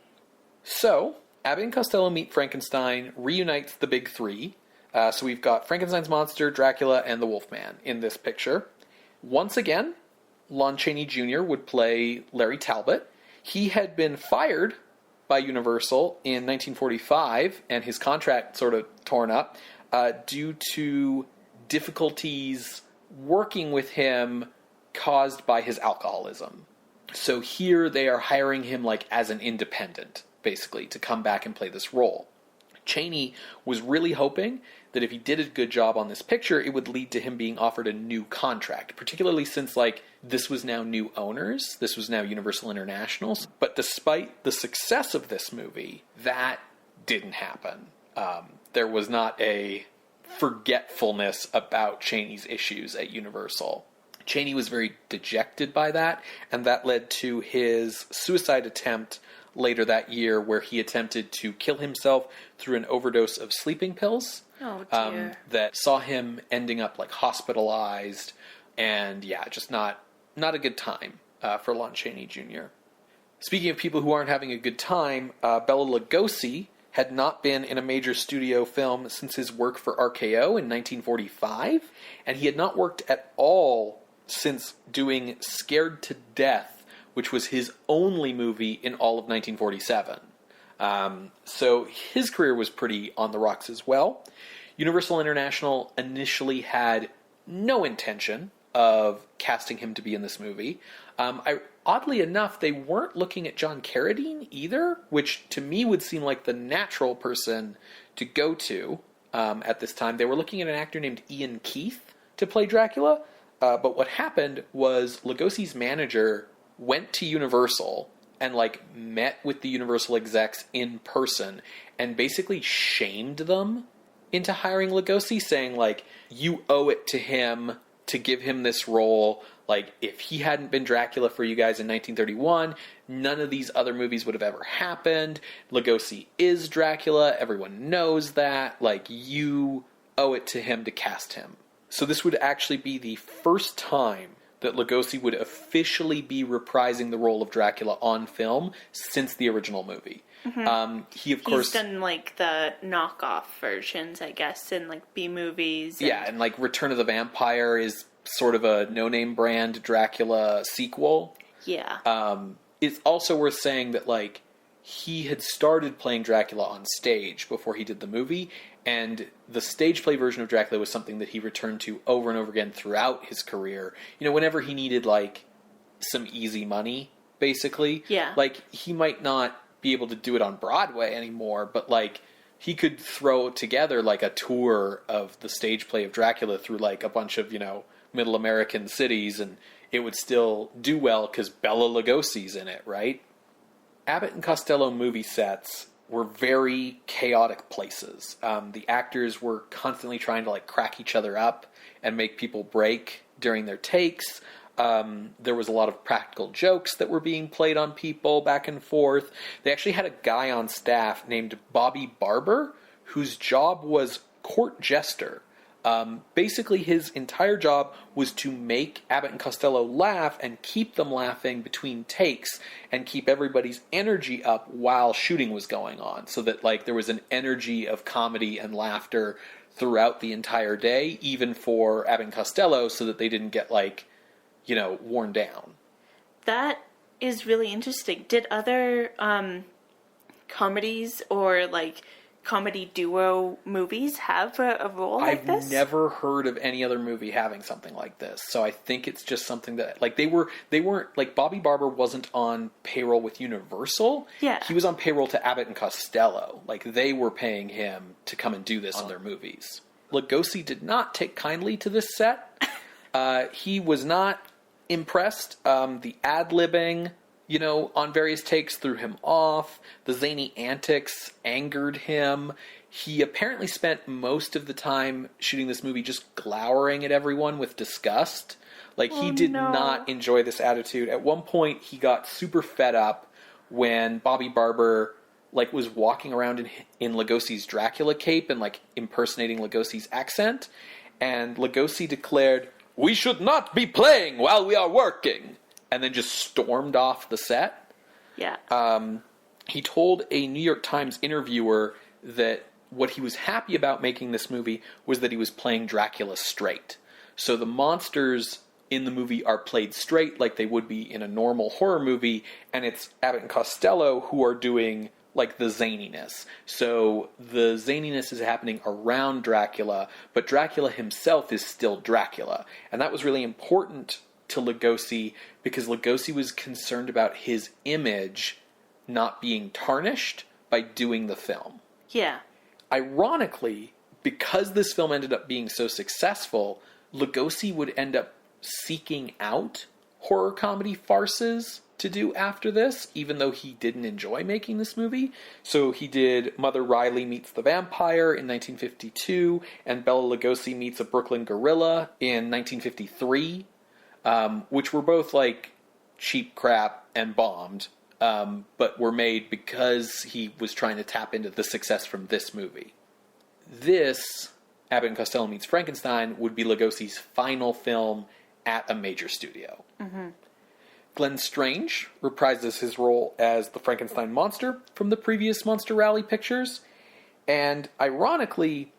So, Abbott and Costello Meet Frankenstein reunites the big three. So we've got Frankenstein's monster, Dracula, and the Wolfman in this picture. Once again, Lon Chaney Jr. would play Larry Talbot. He had been fired by Universal in 1945, and his contract sort of torn up due to difficulties working with him caused by his alcoholism. So here they are hiring him like as an independent, basically, to come back and play this role. Chaney was really hoping that if he did a good job on this picture, it would lead to him being offered a new contract, particularly since, like, this was now new owners. This was now Universal International. But despite the success of this movie, that didn't happen. There was not a forgetfulness about Chaney's issues at Universal. Chaney was very dejected by that, and that led to his suicide attempt later that year, where he attempted to kill himself through an overdose of sleeping pills. Oh, dear. That saw him ending up like hospitalized, and yeah, just not a good time for Lon Chaney Jr. Speaking of people who aren't having a good time, Bela Lugosi had not been in a major studio film since his work for RKO in 1945, and he had not worked at all since doing Scared to Death, which was his only movie in all of 1947. So his career was pretty on the rocks as well. Universal International initially had no intention of casting him to be in this movie. Oddly enough, they weren't looking at John Carradine either, which to me would seem like the natural person to go to at this time. They were looking at an actor named Ian Keith to play Dracula, but what happened was Lugosi's manager went to Universal and like met with the Universal execs in person and basically shamed them into hiring Lugosi, saying like, you owe it to him to give him this role. Like, if he hadn't been Dracula for you guys in 1931, none of these other movies would have ever happened. Lugosi is Dracula. Everyone knows that. Like, you owe it to him to cast him. So this would actually be the first time that Lugosi would officially be reprising the role of Dracula on film since the original movie. Mm-hmm. He, of course... He's done, like, the knockoff versions, I guess, in, like, B-movies. Yeah, and, like, Return of the Vampire is sort of a no-name brand Dracula sequel. Yeah. It's also worth saying that, like, he had started playing Dracula on stage before he did the movie, and the stage play version of Dracula was something that he returned to over and over again throughout his career. You know, whenever he needed, like, some easy money, basically. Yeah. Like, he might not be able to do it on Broadway anymore, but, like, he could throw together, like, a tour of the stage play of Dracula through, like, a bunch of, you know, middle American cities, and it would still do well because Bela Lugosi's in it, right? Abbott and Costello movie sets were very chaotic places. The actors were constantly trying to like crack each other up and make people break during their takes. There was a lot of practical jokes that were being played on people back and forth. They actually had a guy on staff named Bobby Barber, whose job was court jester. Basically, his entire job was to make Abbott and Costello laugh and keep them laughing between takes and keep everybody's energy up while shooting was going on, so that like there was an energy of comedy and laughter throughout the entire day, even for Abbott and Costello, so that they didn't get like, you know, worn down. That is really interesting. Did other comedies or like comedy duo movies have a role like this? I've never heard of any other movie having something like this, so I think it's just something that like they weren't like Bobby Barber wasn't on payroll with Universal. Yeah, he was on payroll to Abbott and Costello. Like they were paying him to come and do this on their movies. Lugosi did not take kindly to this set. He was not impressed. The ad-libbing, you know, on various takes threw him off. The zany antics angered him. He apparently spent most of the time shooting this movie just glowering at everyone with disgust. Like, he did not enjoy this attitude. At one point, he got super fed up when Bobby Barber like, was walking around in Lugosi's Dracula cape and, like, impersonating Lugosi's accent. And Lugosi declared, "We should not be playing while we are working," and then just stormed off the set. Yeah. He told a New York Times interviewer that what he was happy about making this movie was that he was playing Dracula straight. So the monsters in the movie are played straight like they would be in a normal horror movie, and it's Abbott and Costello who are doing, like, the zaniness. So the zaniness is happening around Dracula, but Dracula himself is still Dracula. And that was really important to Lugosi because Lugosi was concerned about his image not being tarnished by doing the film. Yeah. Ironically, because this film ended up being so successful, Lugosi would end up seeking out horror comedy farces to do after this, even though he didn't enjoy making this movie. So he did Mother Riley Meets the Vampire in 1952, and Bela Lugosi Meets a Brooklyn Gorilla in 1953, which were both, like, cheap crap and bombed, but were made because he was trying to tap into the success from this movie. This, Abbott and Costello Meets Frankenstein, would be Lugosi's final film at a major studio. Mm-hmm. Glenn Strange reprises his role as the Frankenstein monster from the previous Monster Rally pictures, and ironically,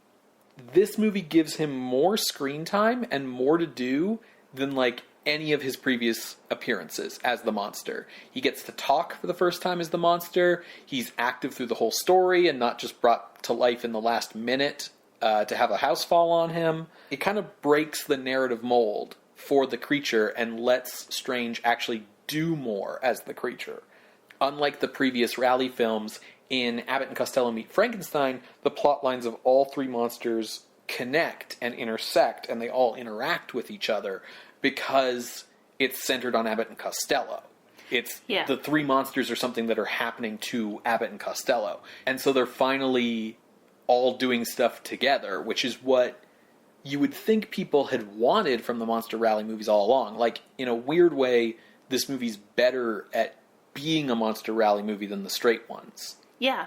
this movie gives him more screen time and more to do than, like, any of his previous appearances as the monster. He gets to talk for the first time as the monster. He's active through the whole story and not just brought to life in the last minute to have a house fall on him. It kind of breaks the narrative mold for the creature and lets Strange actually do more as the creature. Unlike the previous Rally films, in Abbott and Costello Meet Frankenstein, the plot lines of all three monsters connect and intersect, and they all interact with each other because it's centered on Abbott and Costello. It's the three monsters are something that are happening to Abbott and Costello. And so they're finally all doing stuff together, which is what you would think people had wanted from the Monster Rally movies all along. Like, in a weird way, this movie's better at being a Monster Rally movie than the straight ones. Yeah.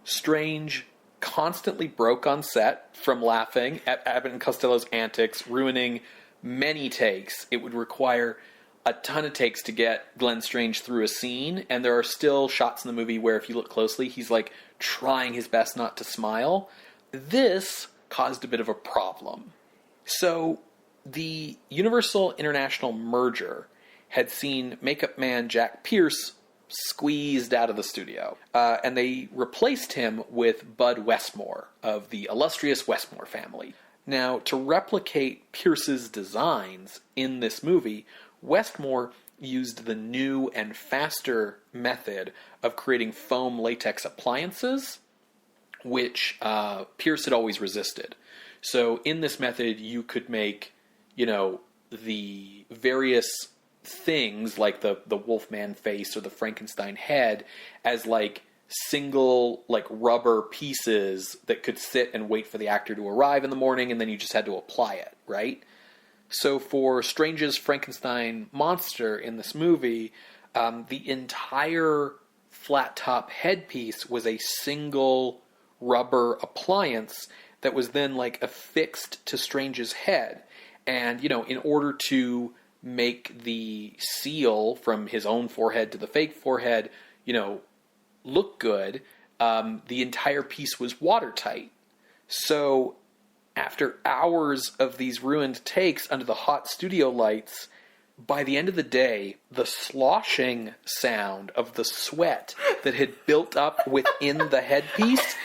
Strange constantly broke on set from laughing at Abbott and Costello's antics, ruining many takes. It would require a ton of takes to get Glenn Strange through a scene, and there are still shots in the movie where, if you look closely, he's, like, trying his best not to smile. This caused a bit of a problem. So, the Universal International merger had seen makeup man Jack Pierce squeezed out of the studio, and they replaced him with Bud Westmore of the illustrious Westmore family. Now, to replicate Pierce's designs in this movie, Westmore used the new and faster method of creating foam latex appliances, which Pierce had always resisted. So in this method, you could make, the various things, like the Wolfman face or the Frankenstein head, as, like, single, like, rubber pieces that could sit and wait for the actor to arrive in the morning, and then you just had to apply it, right? So for Strange's Frankenstein monster in this movie, the entire flat top headpiece was a single rubber appliance that was then, like, affixed to Strange's head. And, in order to make the seal from his own forehead to the fake forehead, look good, the entire piece was watertight. So after hours of these ruined takes under the hot studio lights, by the end of the day, the sloshing sound of the sweat that had built up within the headpiece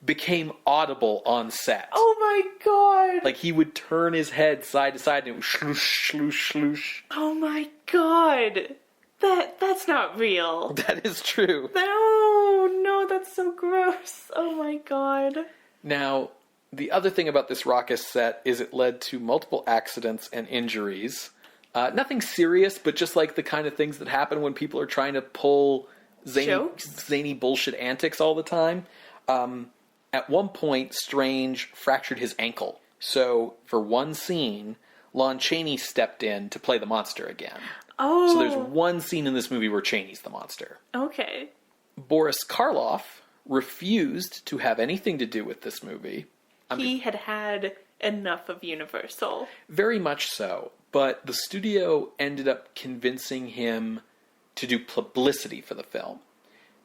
became audible on set. Oh my god! Like, he would turn his head side to side and it would sloosh, sloosh, sloosh. Oh my god! That's not real. That is true. No, that's so gross. Oh my god. Now, the other thing about this raucous set is it led to multiple accidents and injuries. Nothing serious, but just like the kind of things that happen when people are trying to pull zany bullshit antics all the time. At one point, Strange fractured his ankle. So, for one scene, Lon Chaney stepped in to play the monster again. Oh. So there's one scene in this movie where Chaney's the monster. Okay. Boris Karloff refused to have anything to do with this movie. He had had enough of Universal. Very much so. But the studio ended up convincing him to do publicity for the film.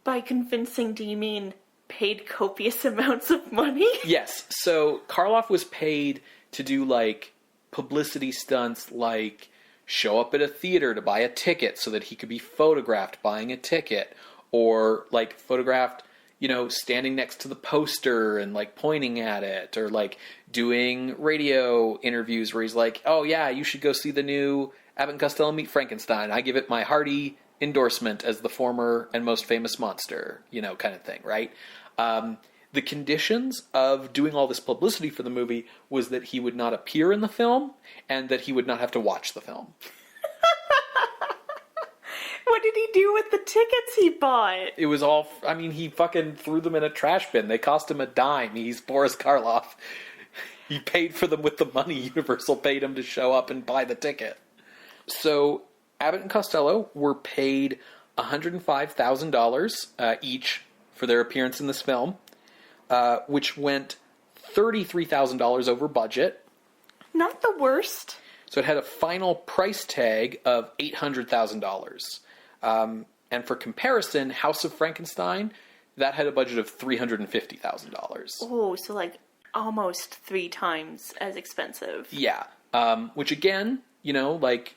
By convincing, do you mean paid copious amounts of money? Yes. So Karloff was paid to do, like, publicity stunts, like show up at a theater to buy a ticket so that he could be photographed buying a ticket, or, like, photographed, you know, standing next to the poster and, like, pointing at it, or, like, doing radio interviews where he's like, oh, yeah, you should go see the new Abbott and Costello Meet Frankenstein. I give it my hearty endorsement as the former and most famous monster, you know, kind of thing, right? The conditions of doing all this publicity for the movie was that he would not appear in the film and that he would not have to watch the film. What did he do with the tickets he bought? It was all, I mean, he fucking threw them in a trash bin. They cost him a dime. He's Boris Karloff. He paid for them with the money Universal paid him to show up and buy the ticket. So Abbott and Costello were paid $105,000 each for their appearance in this film, which went $33,000 over budget. Not the worst. So it had a final price tag of $800,000. And for comparison, House of Frankenstein, that had a budget of $350,000. Oh, so like almost 3 times as expensive. Yeah. Which again, you know, like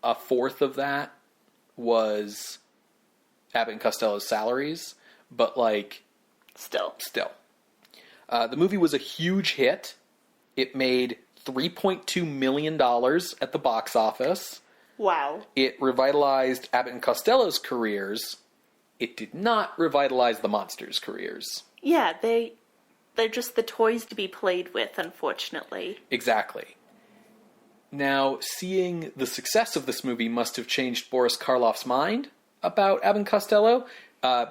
a fourth of that was Abbott and Costello's salaries, but like... Still. The movie was a huge hit. It made $3.2 million at the box office. Wow. It revitalized Abbott and Costello's careers. It did not revitalize the monsters' careers. Yeah, they're just the toys to be played with, unfortunately. Exactly. Now, seeing the success of this movie must have changed Boris Karloff's mind about Abbott and Costello,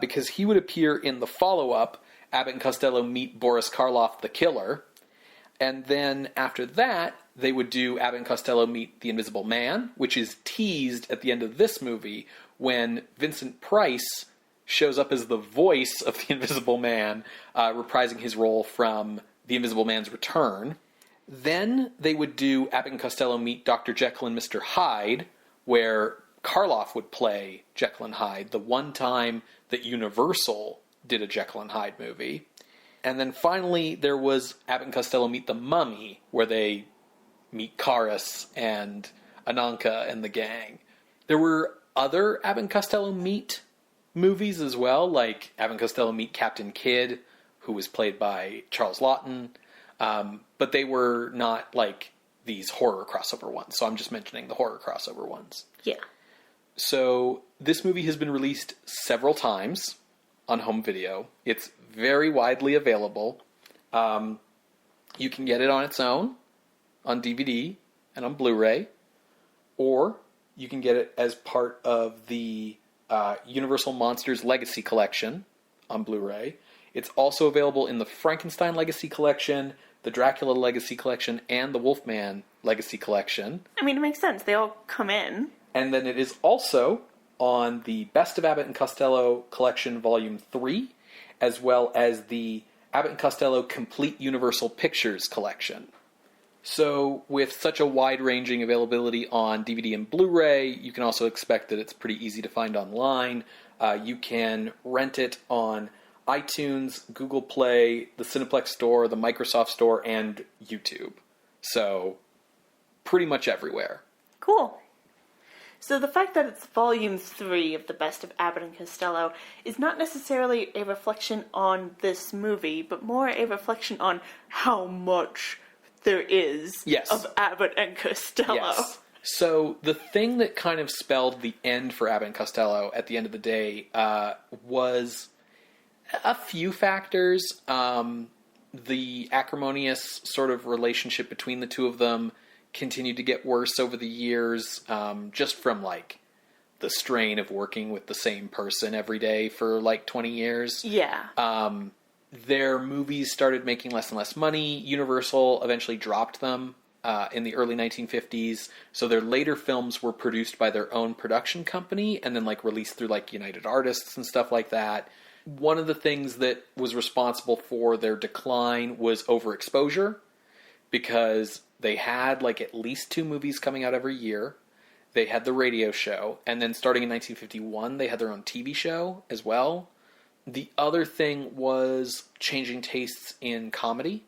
because he would appear in the follow-up, Abbott and Costello Meet Boris Karloff the Killer. And then after that, they would do Abbott and Costello Meet the Invisible Man, which is teased at the end of this movie when Vincent Price shows up as the voice of the Invisible Man, reprising his role from The Invisible Man's Return. Then they would do Abbott and Costello Meet Dr. Jekyll and Mr. Hyde, where Karloff would play Jekyll and Hyde, the one time that Universal did a Jekyll and Hyde movie. And then finally, there was Abbott and Costello Meet the Mummy, where they meet Karis and Ananka and the gang. There were other Abbott and Costello Meet movies as well, like Abbott and Costello Meet Captain Kidd, who was played by Charles Laughton, but they were not like these horror crossover ones, so I'm just mentioning the horror crossover ones. Yeah. So this movie has been released several times on home video. It's very widely available. You can get it on its own, on DVD and on Blu-ray, or you can get it as part of the Universal Monsters Legacy Collection on Blu-ray. It's also available in the Frankenstein Legacy Collection, the Dracula Legacy Collection, and the Wolfman Legacy Collection. I mean, it makes sense. They all come in. And then it is also on the Best of Abbott and Costello Collection Volume 3, as well as the Abbott and Costello Complete Universal Pictures Collection. So, with such a wide-ranging availability on DVD and Blu-ray, you can also expect that it's pretty easy to find online. You can rent it on iTunes, Google Play, the Cineplex Store, the Microsoft Store, and YouTube. So, pretty much everywhere. Cool. So the fact that it's Volume 3 of the Best of Abbott and Costello is not necessarily a reflection on this movie, but more a reflection on how much there is of Abbott and Costello. Yes. So the thing that kind of spelled the end for Abbott and Costello at the end of the day was a few factors. The acrimonious sort of relationship between the two of them continued to get worse over the years, just from like the strain of working with the same person every day for like 20 years. Yeah. Their movies started making less and less money. Universal eventually dropped them in the early 1950s. So their later films were produced by their own production company and then like released through like United Artists and stuff like that. One of the things that was responsible for their decline was overexposure, because they had like at least 2 movies coming out every year. They had the radio show, and then starting in 1951, they had their own TV show as well. The other thing was changing tastes in comedy.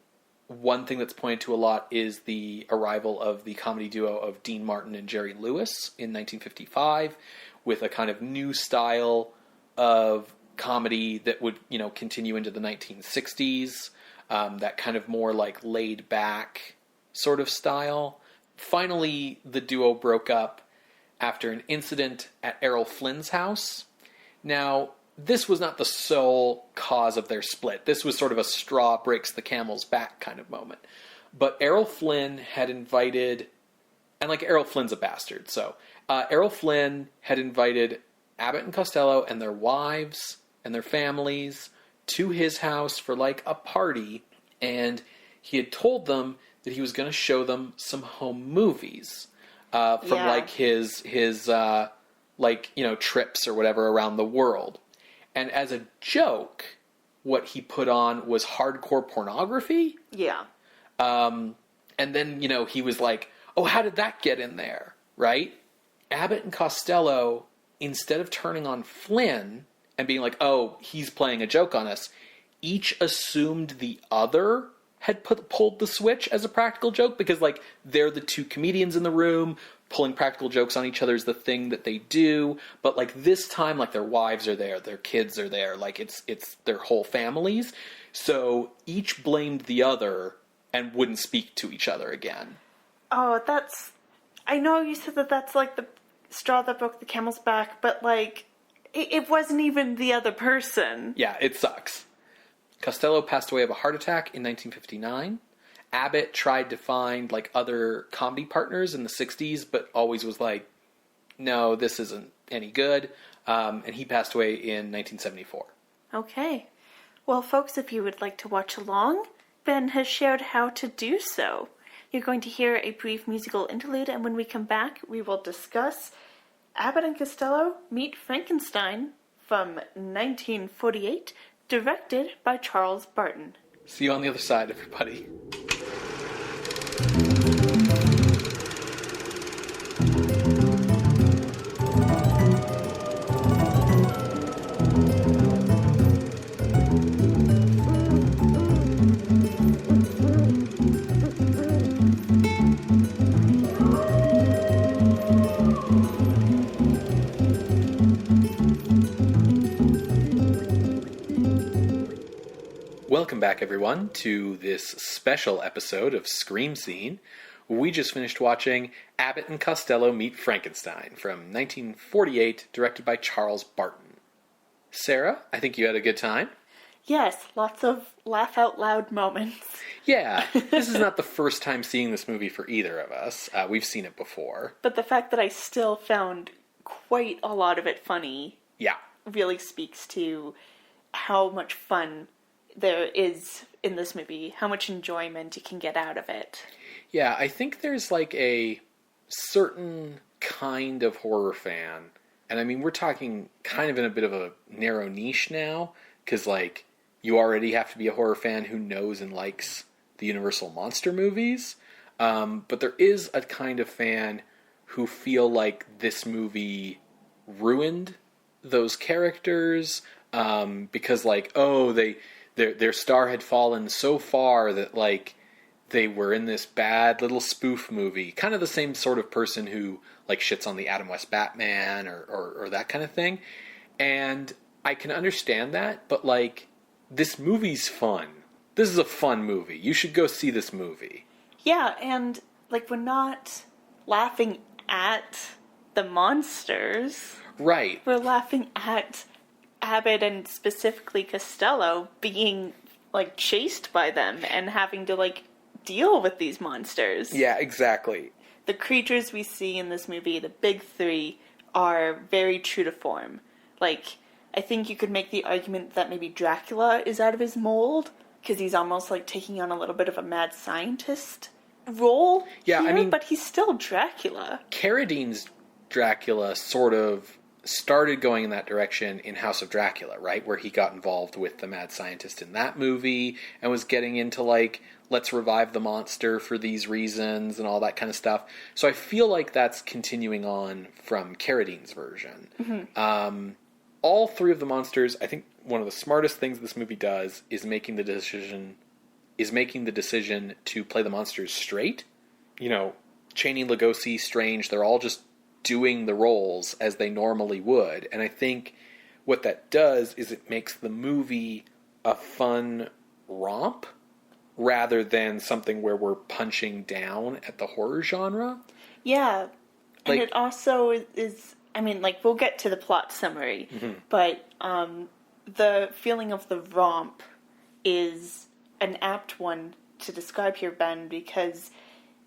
One thing that's pointed to a lot is the arrival of the comedy duo of Dean Martin and Jerry Lewis in 1955, with a kind of new style of comedy that would, you know, continue into the 1960s. That kind of more like laid back sort of style. Finally, the duo broke up after an incident at Errol Flynn's house. Now, this was not the sole cause of their split. This was sort of a straw breaks the camel's back kind of moment. But Errol Flynn had invited, and like Errol Flynn's a bastard, so Errol Flynn had invited Abbott and Costello and their wives and their families to his house for like a party, and he had told them that he was going to show them some home movies from like his like, you know, trips or whatever around the world. And as a joke, what he put on was hardcore pornography. Yeah. And then, you know, he was like, oh, how did that get in there? Right? Abbott and Costello, instead of turning on Flynn and being like, oh, he's playing a joke on us, each assumed the other had pulled the switch as a practical joke, because like they're the 2 comedians in the room. Pulling practical jokes on each other is the thing that they do. But like this time, like their wives are there, their kids are there, like it's their whole families. So each blamed the other and wouldn't speak to each other again. Oh, I know you said that that's like the straw that broke the camel's back, but like it wasn't even the other person. Yeah, it sucks. Costello passed away of a heart attack in 1959. Abbott tried to find like other comedy partners in the 60s, but always was like, no, this isn't any good. And he passed away in 1974. Okay. Well, folks, if you would like to watch along, Ben has shared how to do so. You're going to hear a brief musical interlude, and when we come back, we will discuss Abbott and Costello Meet Frankenstein from 1948, directed by Charles Barton. See you on the other side, everybody. Welcome back, everyone, to this special episode of Scream Scene. We just finished watching Abbott and Costello Meet Frankenstein from 1948, directed by Charles Barton. Sarah, I think you had a good time. Yes, lots of laugh-out-loud moments. Yeah, this is not the first time seeing this movie for either of us. We've seen it before. But the fact that I still found quite a lot of it funny, yeah, really speaks to how much fun there is in this movie, how much enjoyment you can get out of it. Yeah, I think there's like a certain kind of horror fan, and I mean, we're talking kind of in a bit of a narrow niche now, because like, you already have to be a horror fan who knows and likes the Universal Monster movies, but there is a kind of fan who feel like this movie ruined those characters, because like, oh, their star had fallen so far that like they were in this bad little spoof movie. Kind of the same sort of person who like shits on the Adam West Batman or that kind of thing. And I can understand that, but like, this movie's fun. This is a fun movie. You should go see this movie. Yeah, and like, we're not laughing at the monsters. Right. We're laughing at Abbott and specifically Costello being like chased by them and having to like deal with these monsters. Yeah, exactly. The creatures we see in this movie, the big 3, are very true to form. Like, I think you could make the argument that maybe Dracula is out of his mold, because he's almost like taking on a little bit of a mad scientist role Yeah, here, I mean- but he's still Dracula. Carradine's Dracula sort of started going in that direction in House of Dracula, right? Where he got involved with the mad scientist in that movie and was getting into, like, let's revive the monster for these reasons and all that kind of stuff. So I feel like that's continuing on from Carradine's version. All three of the monsters, I think one of the smartest things this movie does is making the decision to play the monsters straight. You know, Chaney, Lugosi, Strange, they're all just doing the roles as they normally would. And I think what that does is it makes the movie a fun romp rather than something where we're punching down at the horror genre. Yeah. And Like- it also is, I mean, like, we'll get to the plot summary, but the feeling of the romp is an apt one to describe here, Ben, because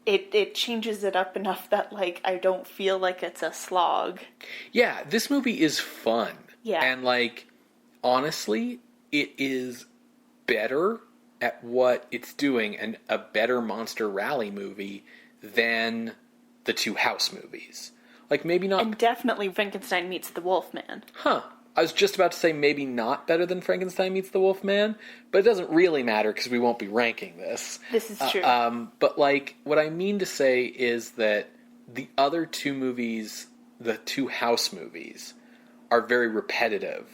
it changes it up enough that, like, I don't feel like it's a slog. Yeah, this movie is fun. Yeah. And, like, honestly, it is better at what it's doing and a better Monster Rally movie than the two House movies. Like, maybe not... And definitely Frankenstein meets the Wolfman. I was just about to say maybe not better than Frankenstein meets the Wolfman, but it doesn't really matter because we won't be ranking this. This is true. But, like, what I mean to say is that the other two movies, the two House movies, are very repetitive.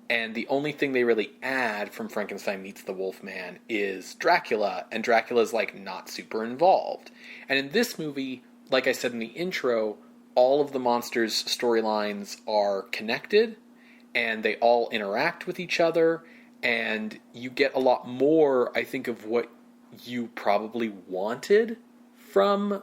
And the only thing they really add from Frankenstein meets the Wolfman is Dracula, and Dracula's, like, not super involved. And in this movie, like I said in the intro, all of the monsters' storylines are connected, and they all interact with each other, and you get a lot more, I think, of what you probably wanted from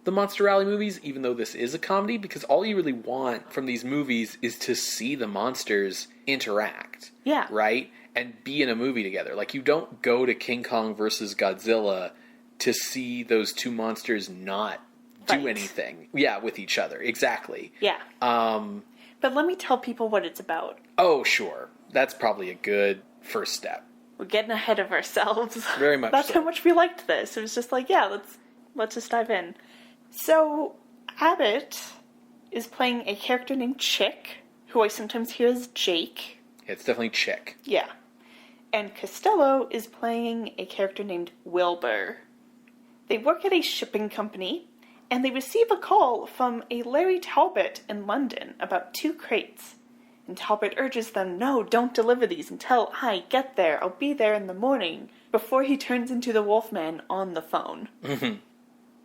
the Monster Rally movies, even though this is a comedy, because all you really want from these movies is to see the monsters interact. Yeah. Right? And be in a movie together. Like, you don't go to King Kong versus Godzilla to see those two monsters not do Fight. anything. Yeah, with each other. Exactly. Yeah. But let me tell people what it's about. Oh, sure. That's probably a good first step. We're getting ahead of ourselves. Very much That's so. how much we liked this. It was just like, yeah, let's just dive in. So, Abbott is playing a character named Chick, who I sometimes hear as Jake. It's definitely Chick. Yeah. And Costello is playing a character named Wilbur. They work at a shipping company, and they receive a call from a Larry Talbot in London about 2 crates. And Talbot urges them, no, don't deliver these until I get there. I'll be there in the morning, before he turns into the Wolfman on the phone.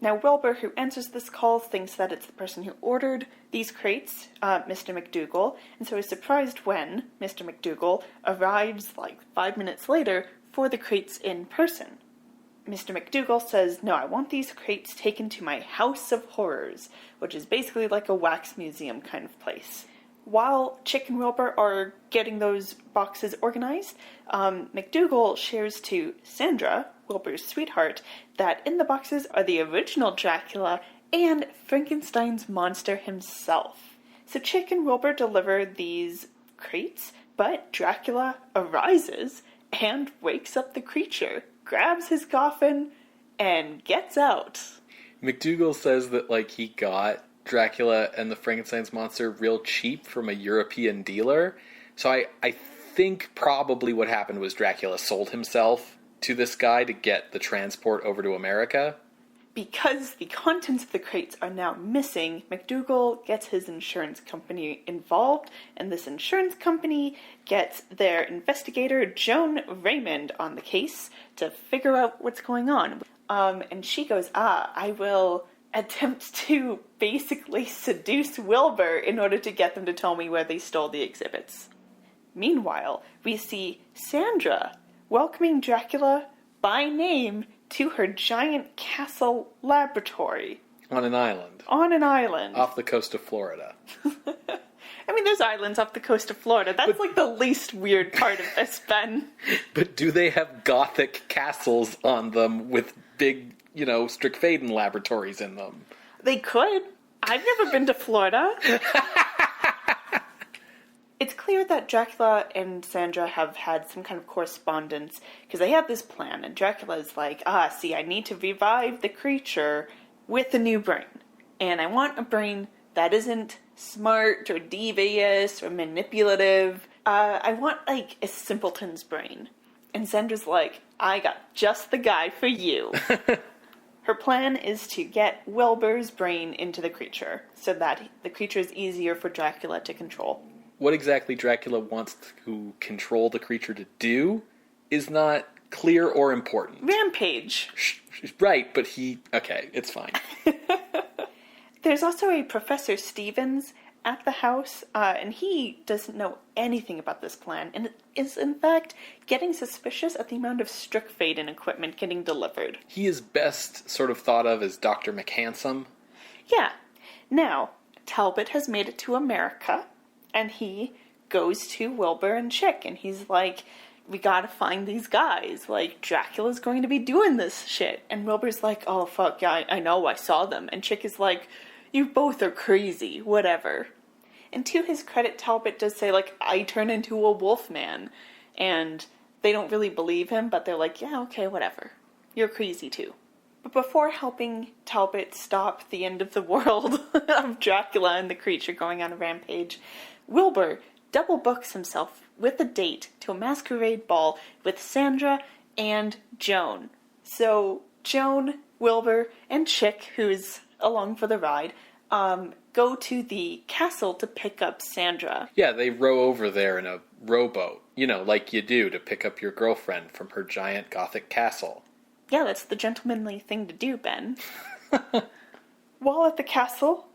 Now, Wilbur, who answers this call, thinks that it's the person who ordered these crates, Mr. McDougal, and so is surprised when Mr. McDougal arrives, like, 5 minutes later for the crates in person. Mr. McDougal says, no, I want these crates taken to my House of Horrors, which is basically like a wax museum kind of place. While Chick and Wilbur are getting those boxes organized, McDougal shares to Sandra, Wilbur's sweetheart, that in the boxes are the original Dracula and Frankenstein's monster himself. So Chick and Wilbur deliver these crates, but Dracula arises and wakes up the creature, grabs his coffin, and gets out. McDougal says that, like, he got Dracula and the Frankenstein's monster real cheap from a European dealer. So I think probably what happened was Dracula sold himself to this guy to get the transport over to America. Because the contents of the crates are now missing, McDougal gets his insurance company involved, and this insurance company gets their investigator, Joan Raymond, on the case to figure out what's going on. And she goes, I will attempt to basically seduce Wilbur in order to get them to tell me where they stole the exhibits. Meanwhile, we see Sandra welcoming Dracula by name to her giant castle laboratory. On an island. On an island. Off the coast of Florida. I mean, there's islands off the coast of Florida. That's like the least weird part of this, Ben. But do they have gothic castles on them with big, Strickfaden laboratories in them? They could. I've never been to Florida. It's clear that Dracula and Sandra have had some kind of correspondence, because they have this plan, and Dracula's like, see, I need to revive the creature with a new brain. And I want a brain that isn't smart or devious or manipulative. I want, like, a simpleton's brain. And Sandra's like, I got just the guy for you. Her plan is to get Wilbur's brain into the creature, so that the creature is easier for Dracula to control. What exactly Dracula wants to control the creature to do is not clear or important. Rampage. Right, but okay, it's fine. There's also a Professor Stevens at the house, and he doesn't know anything about this plan, and is in fact getting suspicious at the amount of Strickfaden equipment getting delivered. He is best sort of thought of as Dr. McHandsome. Yeah. Now, Talbot has made it to America, and he goes to Wilbur and Chick, and he's like, we gotta find these guys. Like, Dracula's going to be doing this shit. And Wilbur's like, oh, fuck, yeah, I know, I saw them. And Chick is like, you both are crazy, whatever. And to his credit, Talbot does say, like, I turn into a wolf man. And they don't really believe him, but they're like, yeah, okay, whatever. You're crazy too. But before helping Talbot stop the end of the world of Dracula and the creature going on a rampage, Wilbur double books himself with a date to a masquerade ball with Sandra and Joan. So Joan, Wilbur, and Chick, who's along for the ride, go to the castle to pick up Sandra. Yeah, they row over there in a rowboat, like you do to pick up your girlfriend from her giant Gothic castle. Yeah, that's the gentlemanly thing to do, Ben. While at the castle,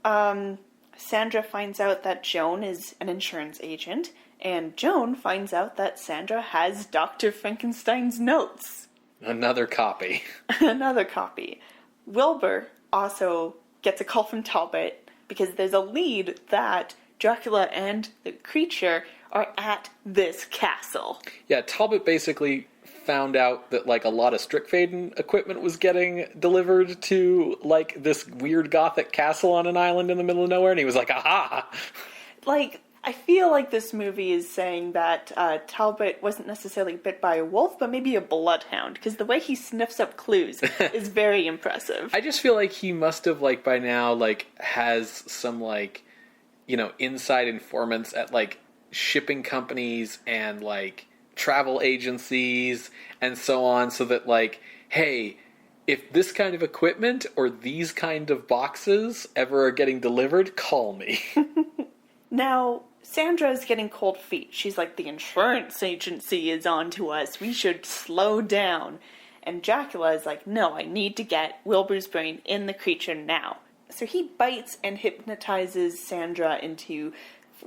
Sandra finds out that Joan is an insurance agent, and Joan finds out that Sandra has Dr. Frankenstein's notes. Another copy. Another copy. Wilbur also gets a call from Talbot because there's a lead that Dracula and the creature are at this castle. Yeah, Talbot basically found out that, like, a lot of Strickfaden equipment was getting delivered to, like, this weird Gothic castle on an island in the middle of nowhere, and he was like, aha! Like, I feel like this movie is saying that Talbot wasn't necessarily bit by a wolf, but maybe a bloodhound, because the way he sniffs up clues is very impressive. I just feel like he must have, like, by now, like, has some, like, inside informants at, like, shipping companies and, like, travel agencies and so on, so that, like, hey, if this kind of equipment or these kind of boxes ever are getting delivered, call me. Now, Sandra is getting cold feet. She's like, the insurance agency is on to us. We should slow down. And Dracula is like, no, I need to get Wilbur's brain in the creature now. So he bites and hypnotizes Sandra into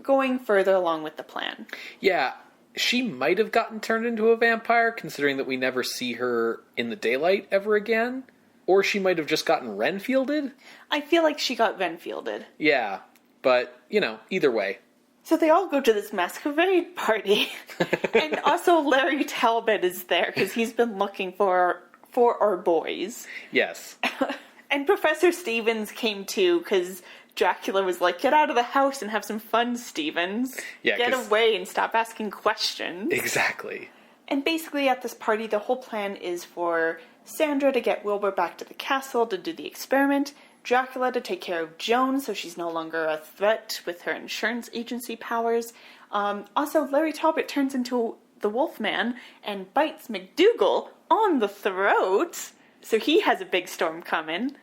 going further along with the plan. Yeah, she might have gotten turned into a vampire, considering that we never see her in the daylight ever again. Or she might have just gotten Renfielded. I feel like she got Renfielded. Yeah, but, either way. So they all go to this masquerade party. And also Larry Talbot is there, because he's been looking for our boys. Yes. And Professor Stevens came too, because Dracula was like, get out of the house and have some fun, Stevens. Yeah, get away and stop asking questions. Exactly. And basically at this party, the whole plan is for Sandra to get Wilbur back to the castle to do the experiment, Dracula to take care of Joan so she's no longer a threat with her insurance agency powers. Also, Larry Talbot turns into the Wolfman and bites McDougal on the throat. So he has a big storm coming.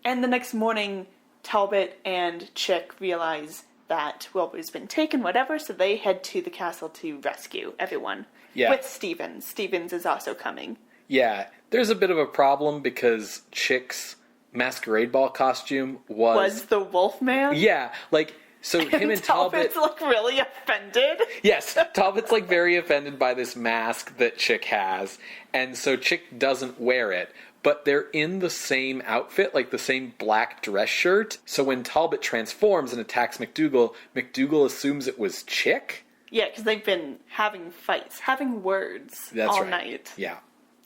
And the next morning, Talbot and Chick realize that Wilbur's been taken, whatever, so they head to the castle to rescue everyone. Yeah. With Stevens. Stevens is also coming. Yeah, there's a bit of a problem because Chick's masquerade ball costume was the Wolfman? Yeah, like, so him and Talbot's, like, really offended? Yes, Talbot's, like, very offended by this mask that Chick has, and so Chick doesn't wear it. But they're in the same outfit, like the same black dress shirt. So when Talbot transforms and attacks McDougal, McDougal assumes it was Chick? Yeah, because they've been having fights, having words all night. Yeah.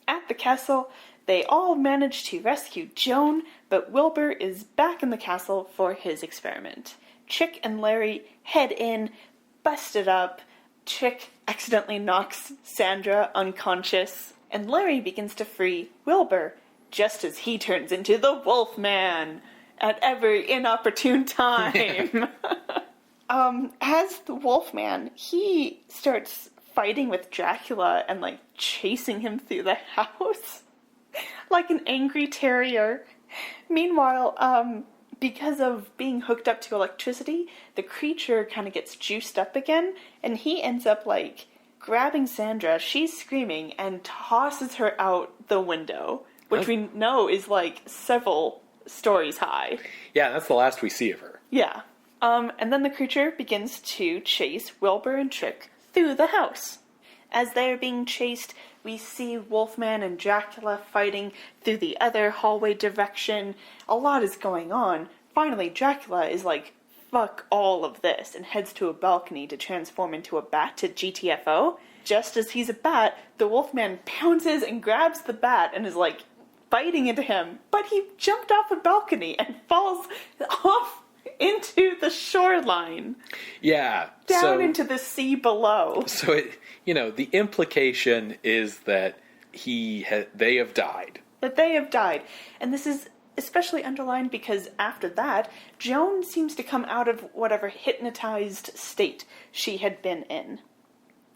At the castle, they all manage to rescue Joan, but Wilbur is back in the castle for his experiment. Chick and Larry head in, busted up. Chick accidentally knocks Sandra unconscious, and Larry begins to free Wilbur, just as he turns into the Wolfman at every inopportune time. As the Wolfman, he starts fighting with Dracula and, like, chasing him through the house like an angry terrier. Meanwhile, because of being hooked up to electricity, the creature kind of gets juiced up again, and he ends up, like, grabbing Sandra, she's screaming, and tosses her out the window, which we know is, like, several stories high. Yeah, that's the last we see of her. Yeah. And then the creature begins to chase Wilbur and Chick through the house. As they are being chased, we see Wolfman and Dracula fighting through the other hallway direction. A lot is going on. Finally, Dracula is like, fuck all of this, and heads to a balcony to transform into a bat to GTFO. Just as he's a bat, the Wolfman pounces and grabs the bat and is like, biting into him. But he jumped off a balcony and falls off into the shoreline. Yeah. Down into the sea below. So, the implication is that they have died. That they have died. And this is especially underlined because after that, Joan seems to come out of whatever hypnotized state she had been in.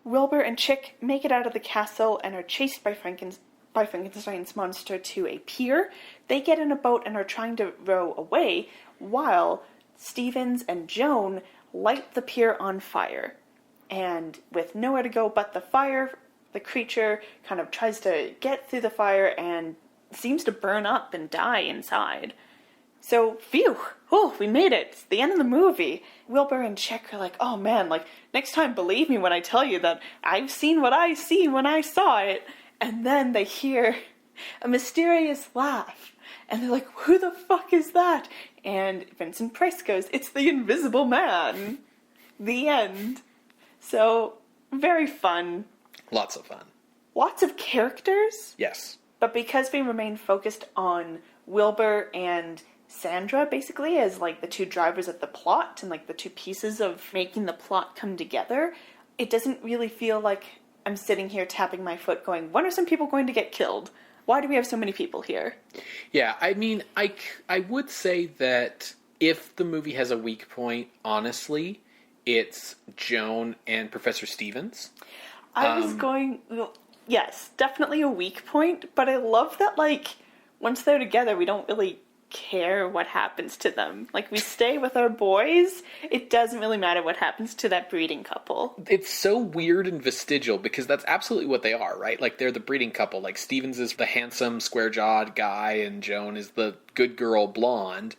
Wilbur and Chick make it out of the castle and are chased by Frankenstein's monster to a pier. They get in a boat and are trying to row away, while Stevens and Joan light the pier on fire. And with nowhere to go but the fire, the creature kind of tries to get through the fire and seems to burn up and die inside. So, phew! Oh, we made it! It's the end of the movie. Wilbur and Chick are like, oh man, like, next time believe me when I tell you that I've seen what I see when I saw it. And then they hear a mysterious laugh. And they're like, who the fuck is that? And Vincent Price goes, it's the Invisible Man. The end. So, very fun. Lots of fun. Lots of characters. Yes. But because we remain focused on Wilbur and Sandra, basically, as, like, the two drivers of the plot and, like, the two pieces of making the plot come together, it doesn't really feel like I'm sitting here tapping my foot going, when are some people going to get killed? Why do we have so many people here? Yeah, I mean, I would say that if the movie has a weak point, honestly, it's Joan and Professor Stevens. I was going, yes, definitely a weak point, but I love that, like, once they're together, we don't really care what happens to them. Like, we stay with our boys, it doesn't really matter what happens to that breeding couple. It's so weird and vestigial because that's absolutely what they are, right? Like, they're the breeding couple. Like, Stevens is the handsome, square-jawed guy and Joan is the good girl blonde.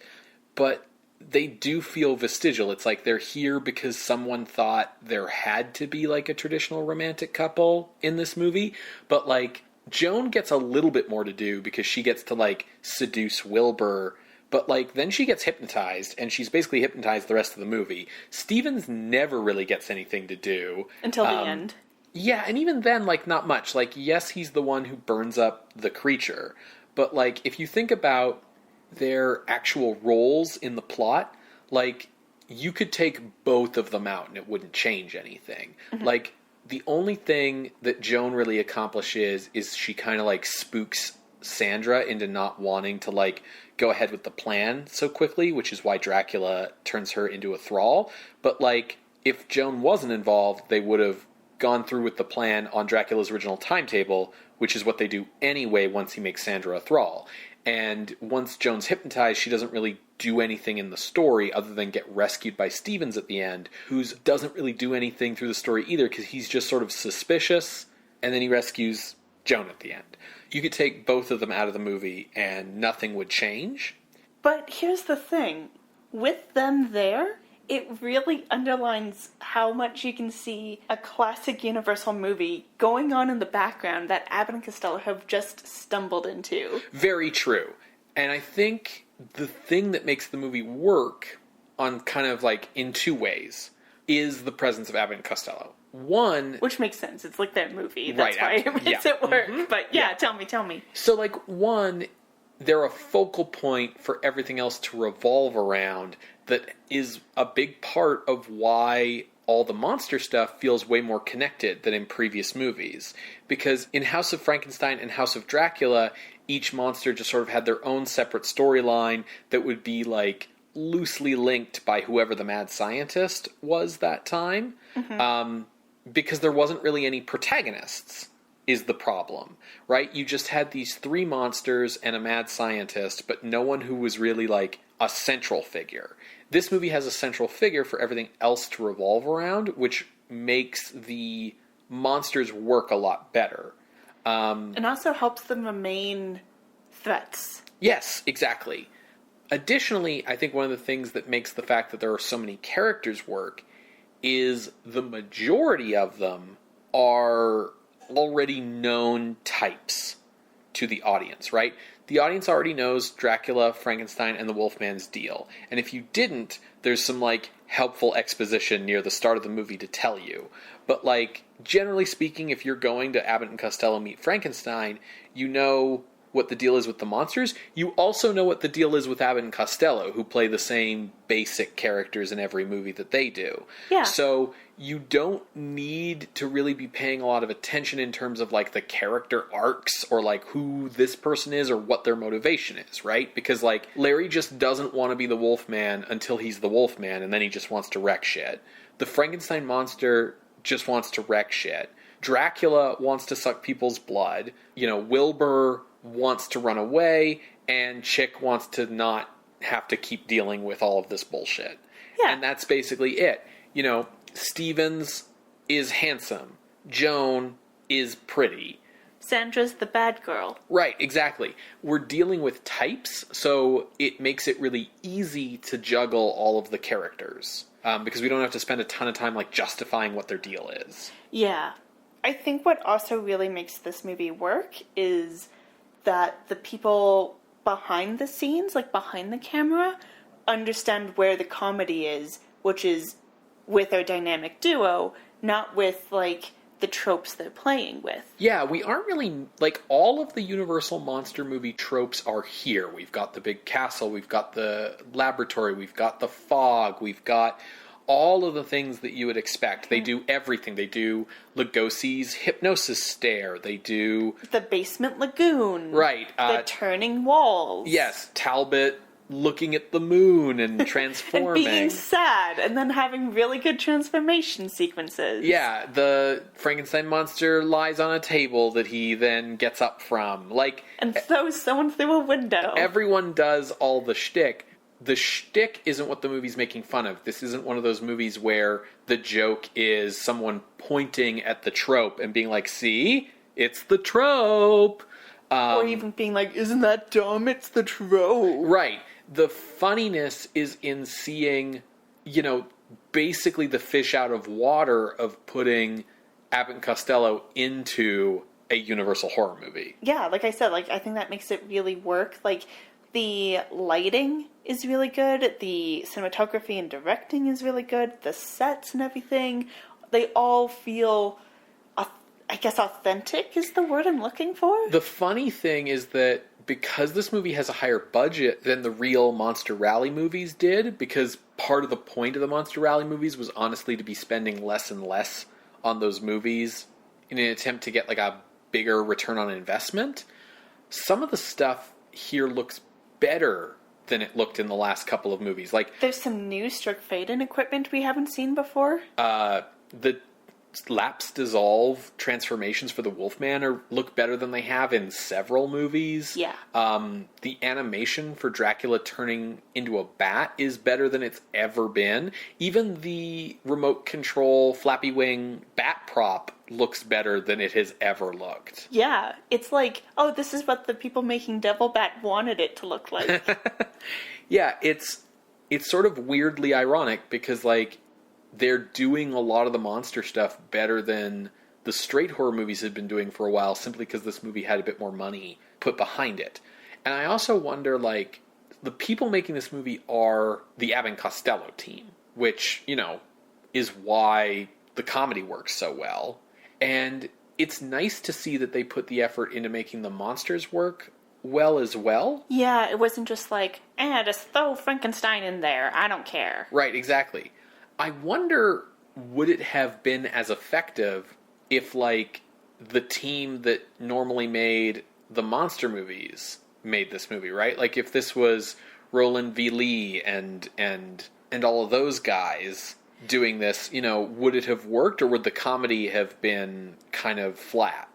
But they do feel vestigial. It's like they're here because someone thought there had to be, like, a traditional romantic couple in this movie. But, like, Joan gets a little bit more to do because she gets to, like, seduce Wilbur, but, like, then she gets hypnotized, and she's basically hypnotized the rest of the movie. Stevens never really gets anything to do. Until the end. Yeah, and even then, like, not much. Like, yes, he's the one who burns up the creature, but, like, if you think about their actual roles in the plot, like, you could take both of them out and it wouldn't change anything. Mm-hmm. Like, the only thing that Joan really accomplishes is she kind of, like, spooks Sandra into not wanting to, like, go ahead with the plan so quickly, which is why Dracula turns her into a thrall. But, like, if Joan wasn't involved, they would have gone through with the plan on Dracula's original timetable, which is what they do anyway once he makes Sandra a thrall. And once Joan's hypnotized, she doesn't really do anything in the story other than get rescued by Stevens at the end, who doesn't really do anything through the story either because he's just sort of suspicious, and then he rescues Joan at the end. You could take both of them out of the movie and nothing would change. But here's the thing. With them there, it really underlines how much you can see a classic Universal movie going on in the background that Abbott and Costello have just stumbled into. Very true. And I think the thing that makes the movie work on kind of like in two ways is the presence of Abbott and Costello. One... Which makes sense. It's like their movie. That's right, why it makes it work. Mm-hmm. But yeah, tell me. So, like, one, they're a focal point for everything else to revolve around that is a big part of why all the monster stuff feels way more connected than in previous movies. Because in House of Frankenstein and House of Dracula, each monster just sort of had their own separate storyline that would be like loosely linked by whoever the mad scientist was that time. Because there wasn't really any protagonists is the problem, right? You just had these three monsters and a mad scientist, but no one who was really like a central figure. This movie has a central figure for everything else to revolve around, which makes the monsters work a lot better. And also helps them remain threats. Yes, exactly. Additionally, I think one of the things that makes the fact that there are so many characters work is the majority of them are already known types to the audience, right? The audience already knows Dracula, Frankenstein, and the Wolfman's deal. And if you didn't, there's some, like, helpful exposition near the start of the movie to tell you. But, like, generally speaking, if you're going to Abbott and Costello Meet Frankenstein, you know what the deal is with the monsters. You also know what the deal is with Abbott and Costello, who play the same basic characters in every movie that they do. Yeah. So you don't need to really be paying a lot of attention in terms of, like, the character arcs or, like, who this person is or what their motivation is, right? Because, like, Larry just doesn't want to be the Wolfman until he's the Wolfman, and then he just wants to wreck shit. The Frankenstein monster just wants to wreck shit. Dracula wants to suck people's blood. You know, Wilbur wants to run away, and Chick wants to not have to keep dealing with all of this bullshit. Yeah. And that's basically it. You know, Stevens is handsome. Joan is pretty. Sandra's the bad girl. Right, exactly. We're dealing with types, so it makes it really easy to juggle all of the characters. Because we don't have to spend a ton of time, like, justifying what their deal is. Yeah. I think what also really makes this movie work is that the people behind the scenes, like behind the camera, understand where the comedy is, which is with our dynamic duo, not with, like, the tropes they're playing with. Yeah, we aren't really, like, all of the Universal monster movie tropes are here. We've got the big castle, we've got the laboratory, we've got the fog, we've got all of the things that you would expect. They do everything. They do Lugosi's hypnosis stare. They do The basement lagoon. Right. The turning walls. Yes, Talbot looking at the moon and transforming. And being sad, and then having really good transformation sequences. Yeah, the Frankenstein monster lies on a table that he then gets up from. Like, And throws someone through a window. everyone does all the shtick. The shtick isn't what the movie's making fun of. This isn't one of those movies where the joke is someone pointing at the trope and being like, see? It's the trope. Or even being like, isn't that dumb? It's the trope. Right. The funniness is in seeing, you know, basically the fish out of water of putting Abbott and Costello into a Universal horror movie. Yeah, like I said, like I think that makes it really work. Like, the lighting is really good. The cinematography and directing is really good. The sets and everything, they all feel, I guess, authentic is the word I'm looking for. The funny thing is that because this movie has a higher budget than the real Monster Rally movies did, because part of the point of the Monster Rally movies was honestly to be spending less and less on those movies in an attempt to get, like, a bigger return on investment, some of the stuff here looks better than it looked in the last couple of movies. Like, There's some new stroke fade-in equipment we haven't seen before. the lapse dissolve transformations for the Wolfman look better than they have in several movies. Yeah. The animation for Dracula turning into a bat is better than it's ever been. Even the remote control flappy wing bat prop looks better than it has ever looked. Yeah, it's like, oh, this is what the people making Devil Bat wanted it to look like. Yeah, it's sort of weirdly ironic because, like, they're doing a lot of the monster stuff better than the straight horror movies had been doing for a while, simply because this movie had a bit more money put behind it. And I also wonder, like, the people making this movie are the Abbott and Costello team, which, you know, is why the comedy works so well. And it's nice to see that they put the effort into making the monsters work well as well. Yeah, it wasn't just like, just throw Frankenstein in there. I don't care. Right, exactly. I wonder, would it have been as effective if, like, the team that normally made the monster movies made this movie, right? Like, if this was Roland V. Lee and all of those guys doing this, would it have worked, or would the comedy have been kind of flat?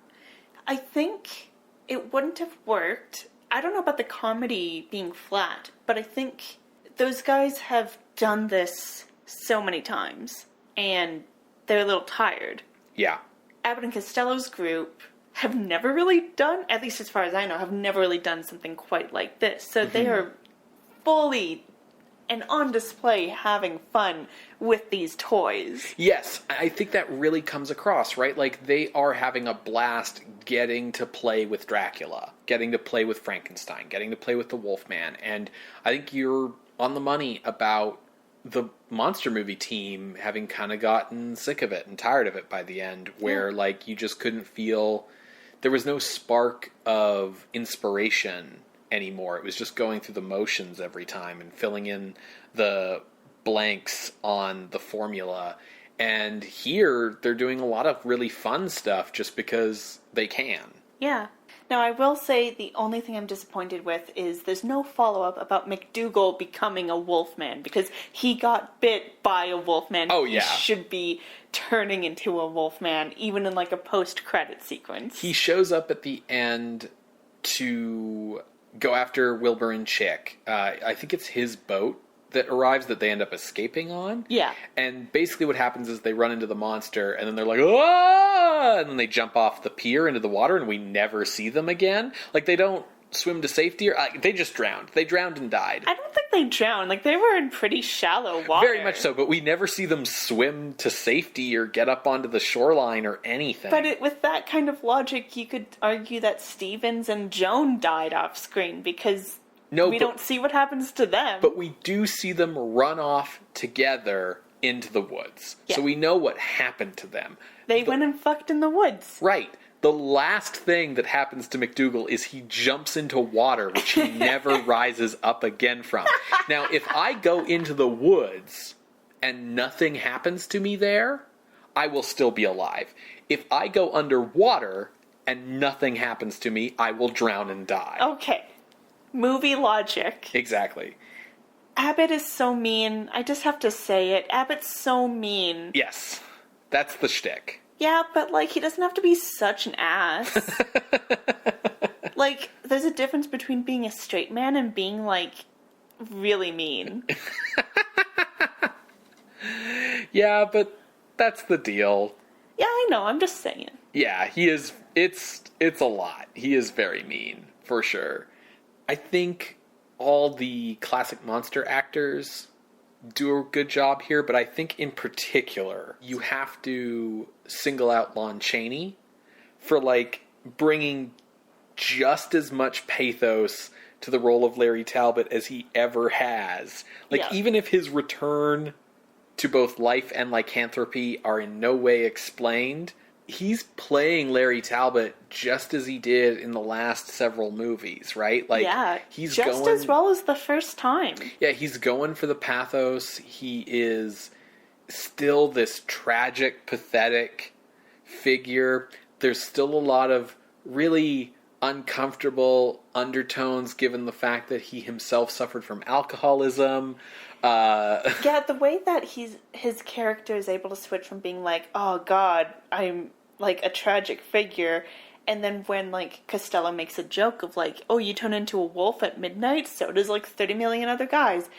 I think it wouldn't have worked. I don't know about the comedy being flat, but I think those guys have done this so many times, and they're a little tired. Yeah. Abbott and Costello's group have never really done, at least as far as I know, have never really done something quite like this. So they are fully and on display having fun with these toys. Yes, I think that really comes across, right? Like, they are having a blast getting to play with Dracula, getting to play with Frankenstein, getting to play with the Wolfman. And I think you're on the money about the monster movie team having kind of gotten sick of it and tired of it by the end, where, like, you just couldn't feel... There was no spark of inspiration anymore. It was just going through the motions every time and filling in the blanks on the formula. And here, they're doing a lot of really fun stuff just because they can. Yeah. Now, I will say the only thing I'm disappointed with is there's no follow-up about McDougal becoming a wolfman, because he got bit by a wolfman. Oh, yeah. He should be turning into a wolfman, even in, like, a post-credit sequence. He shows up at the end to go after Wilbur and Chick. I think it's his boat that arrives that they end up escaping on. Yeah. And basically what happens is they run into the monster, and then they're like, "Ah!" And then they jump off the pier into the water, and we never see them again. Like, they don't swim to safety, or they just drowned. They drowned and died. I don't think they drowned. Like, they were in pretty shallow water. Very much so, but we never see them swim to safety or get up onto the shoreline or anything. But with that kind of logic, you could argue that Stevens and Joan died off screen, because we don't see what happens to them. But we do see them run off together into the woods. Yeah. So we know what happened to them. They went and fucked in the woods. Right. The last thing that happens to McDougal is he jumps into water, which he never rises up again from. Now, if I go into the woods and nothing happens to me there, I will still be alive. If I go underwater and nothing happens to me, I will drown and die. Okay. Movie logic. Exactly. Abbott is so mean. I just have to say it. Abbott's so mean. Yes. That's the shtick. Yeah, but, like, he doesn't have to be such an ass. Like, there's a difference between being a straight man and being, like, really mean. Yeah, but that's the deal. Yeah, I know. I'm just saying. Yeah, he is... It's a lot. He is very mean, for sure. I think all the classic monster actors do a good job here, but I think in particular, you have to single out Lon Chaney for, like, bringing just as much pathos to the role of Larry Talbot as he ever has. Like, even if his return to both life and lycanthropy are in no way explained, he's playing Larry Talbot just as he did in the last several movies, right? Like, he's just going, as well as the first time. Yeah, he's going for the pathos. He is still this tragic, pathetic figure. There's still a lot of really uncomfortable undertones given the fact that he himself suffered from alcoholism. Yeah, the way that his character is able to switch from being like, oh god, I'm like a tragic figure, and then when, like, Costello makes a joke of like, oh, you turn into a wolf at midnight, so does like 30 million other guys,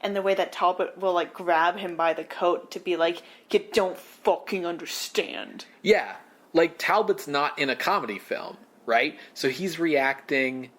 and the way that Talbot will, like, grab him by the coat to be like, you don't fucking understand. Yeah, like, Talbot's not in a comedy film, right? So he's reacting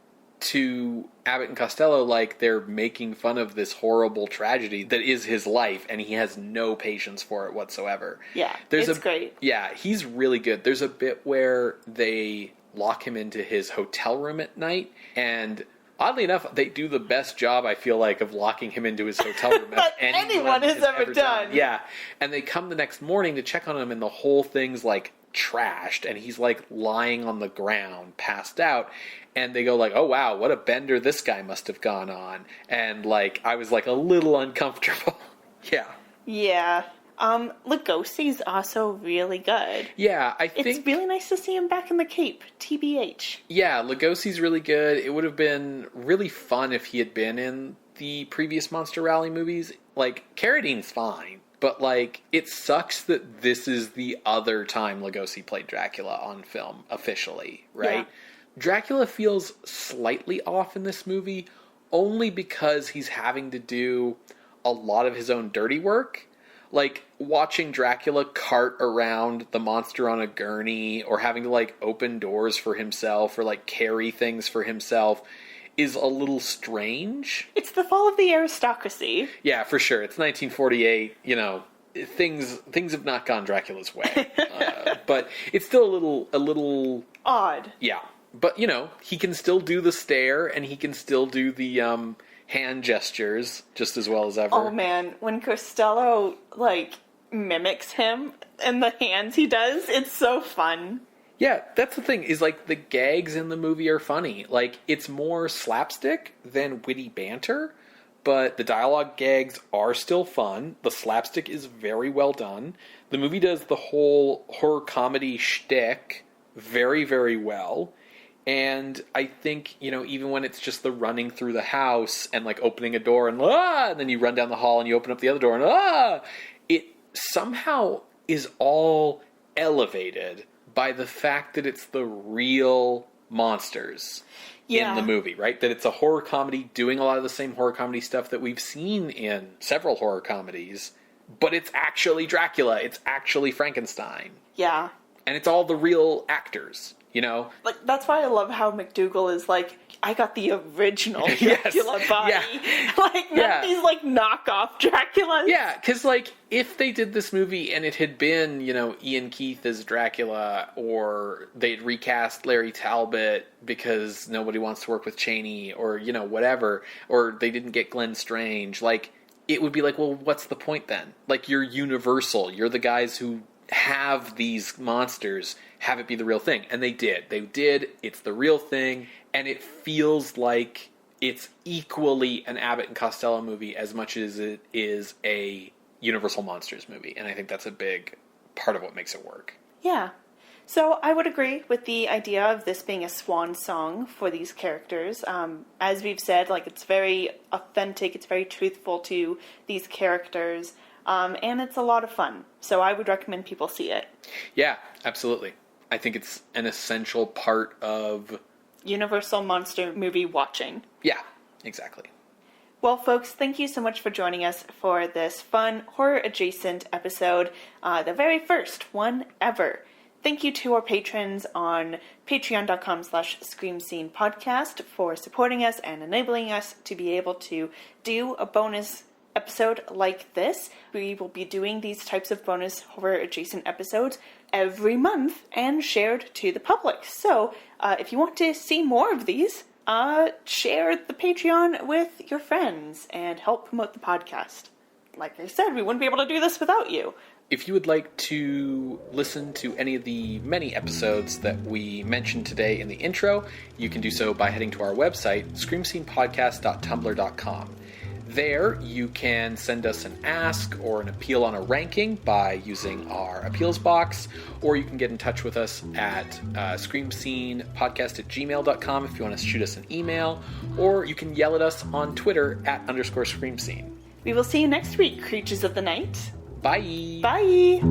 to Abbott and Costello like they're making fun of this horrible tragedy that is his life, and he has no patience for it whatsoever. Yeah, it's great. Yeah, he's really good. There's a bit where they lock him into his hotel room at night, and Oddly enough, they do the best job, I feel like, of locking him into his hotel room that anyone has ever done. Yeah. And they come the next morning to check on him, and the whole thing's, like, trashed, and he's, like, lying on the ground, passed out. And they go, like, oh, wow, what a bender this guy must have gone on. And, like, I was, like, a little uncomfortable. Yeah. Yeah. Lugosi's also really good. Yeah, I think... It's really nice to see him back in the Cape, TBH. Yeah, Lugosi's really good. It would have been really fun if he had been in the previous Monster Rally movies. Like, Carradine's fine, but, like, it sucks that this is the other time Lugosi played Dracula on film, officially, right? Yeah. Dracula feels slightly off in this movie, only because he's having to do a lot of his own dirty work. Like, watching Dracula cart around the monster on a gurney, or having to, like, open doors for himself, or, like, carry things for himself, is a little strange. It's the fall of the aristocracy. Yeah, for sure. It's 1948, you know, things have not gone Dracula's way. But it's still a little... odd. Yeah. But, you know, he can still do the stare, and he can still do the, hand gestures just as well as ever. Oh man, when Costello, like, mimics him and the hands he does, it's so fun. Yeah, that's the thing, is, like, the gags in the movie are funny. Like, it's more slapstick than witty banter, but the dialogue gags are still fun. The slapstick is very well done. The movie does the whole horror comedy shtick very, very well. And I think, you know, even when it's just the running through the house and, like, opening a door and then you run down the hall and you open up the other door and it somehow is all elevated by the fact that it's the real monsters in the movie, right? That it's a horror comedy doing a lot of the same horror comedy stuff that we've seen in several horror comedies, but it's actually Dracula. It's actually Frankenstein. Yeah. And it's all the real actors. You know? Like, that's why I love how McDougal is like, I got the original Dracula body. Yeah. Like, none of these, like, knockoff Draculas. Yeah, because, like, if they did this movie and it had been, you know, Ian Keith as Dracula, or they'd recast Larry Talbot because nobody wants to work with Chaney, or, you know, whatever, or they didn't get Glenn Strange, like, it would be like, well, what's the point then? Like, you're Universal. You're the guys who have these monsters, have it be the real thing. And they did. It's the real thing, and it feels like it's equally an Abbott and Costello movie as much as it is a Universal Monsters movie. And I think that's a big part of what makes it work. Yeah. So I would agree with the idea of this being a swan song for these characters. As we've said, like, it's very authentic, it's very truthful to these characters. And it's a lot of fun. So I would recommend people see it. Yeah, absolutely. I think it's an essential part of Universal Monster movie watching. Yeah, exactly. Well, folks, thank you so much for joining us for this fun horror-adjacent episode, the very first one ever. Thank you to our patrons on patreon.com/ScreamScenePodcast for supporting us and enabling us to be able to do a bonus episode like this. We will be doing these types of bonus horror-adjacent episodes every month and shared to the public. So, if you want to see more of these, share the Patreon with your friends and help promote the podcast. Like I said, we wouldn't be able to do this without you. If you would like to listen to any of the many episodes that we mentioned today in the intro, you can do so by heading to our website, screamscenepodcast.tumblr.com. There, you can send us an ask or an appeal on a ranking by using our appeals box, or you can get in touch with us at screamscenepodcast@gmail.com if you want to shoot us an email, or you can yell at us on Twitter @_screamscene. We will see you next week, creatures of the night. Bye! Bye!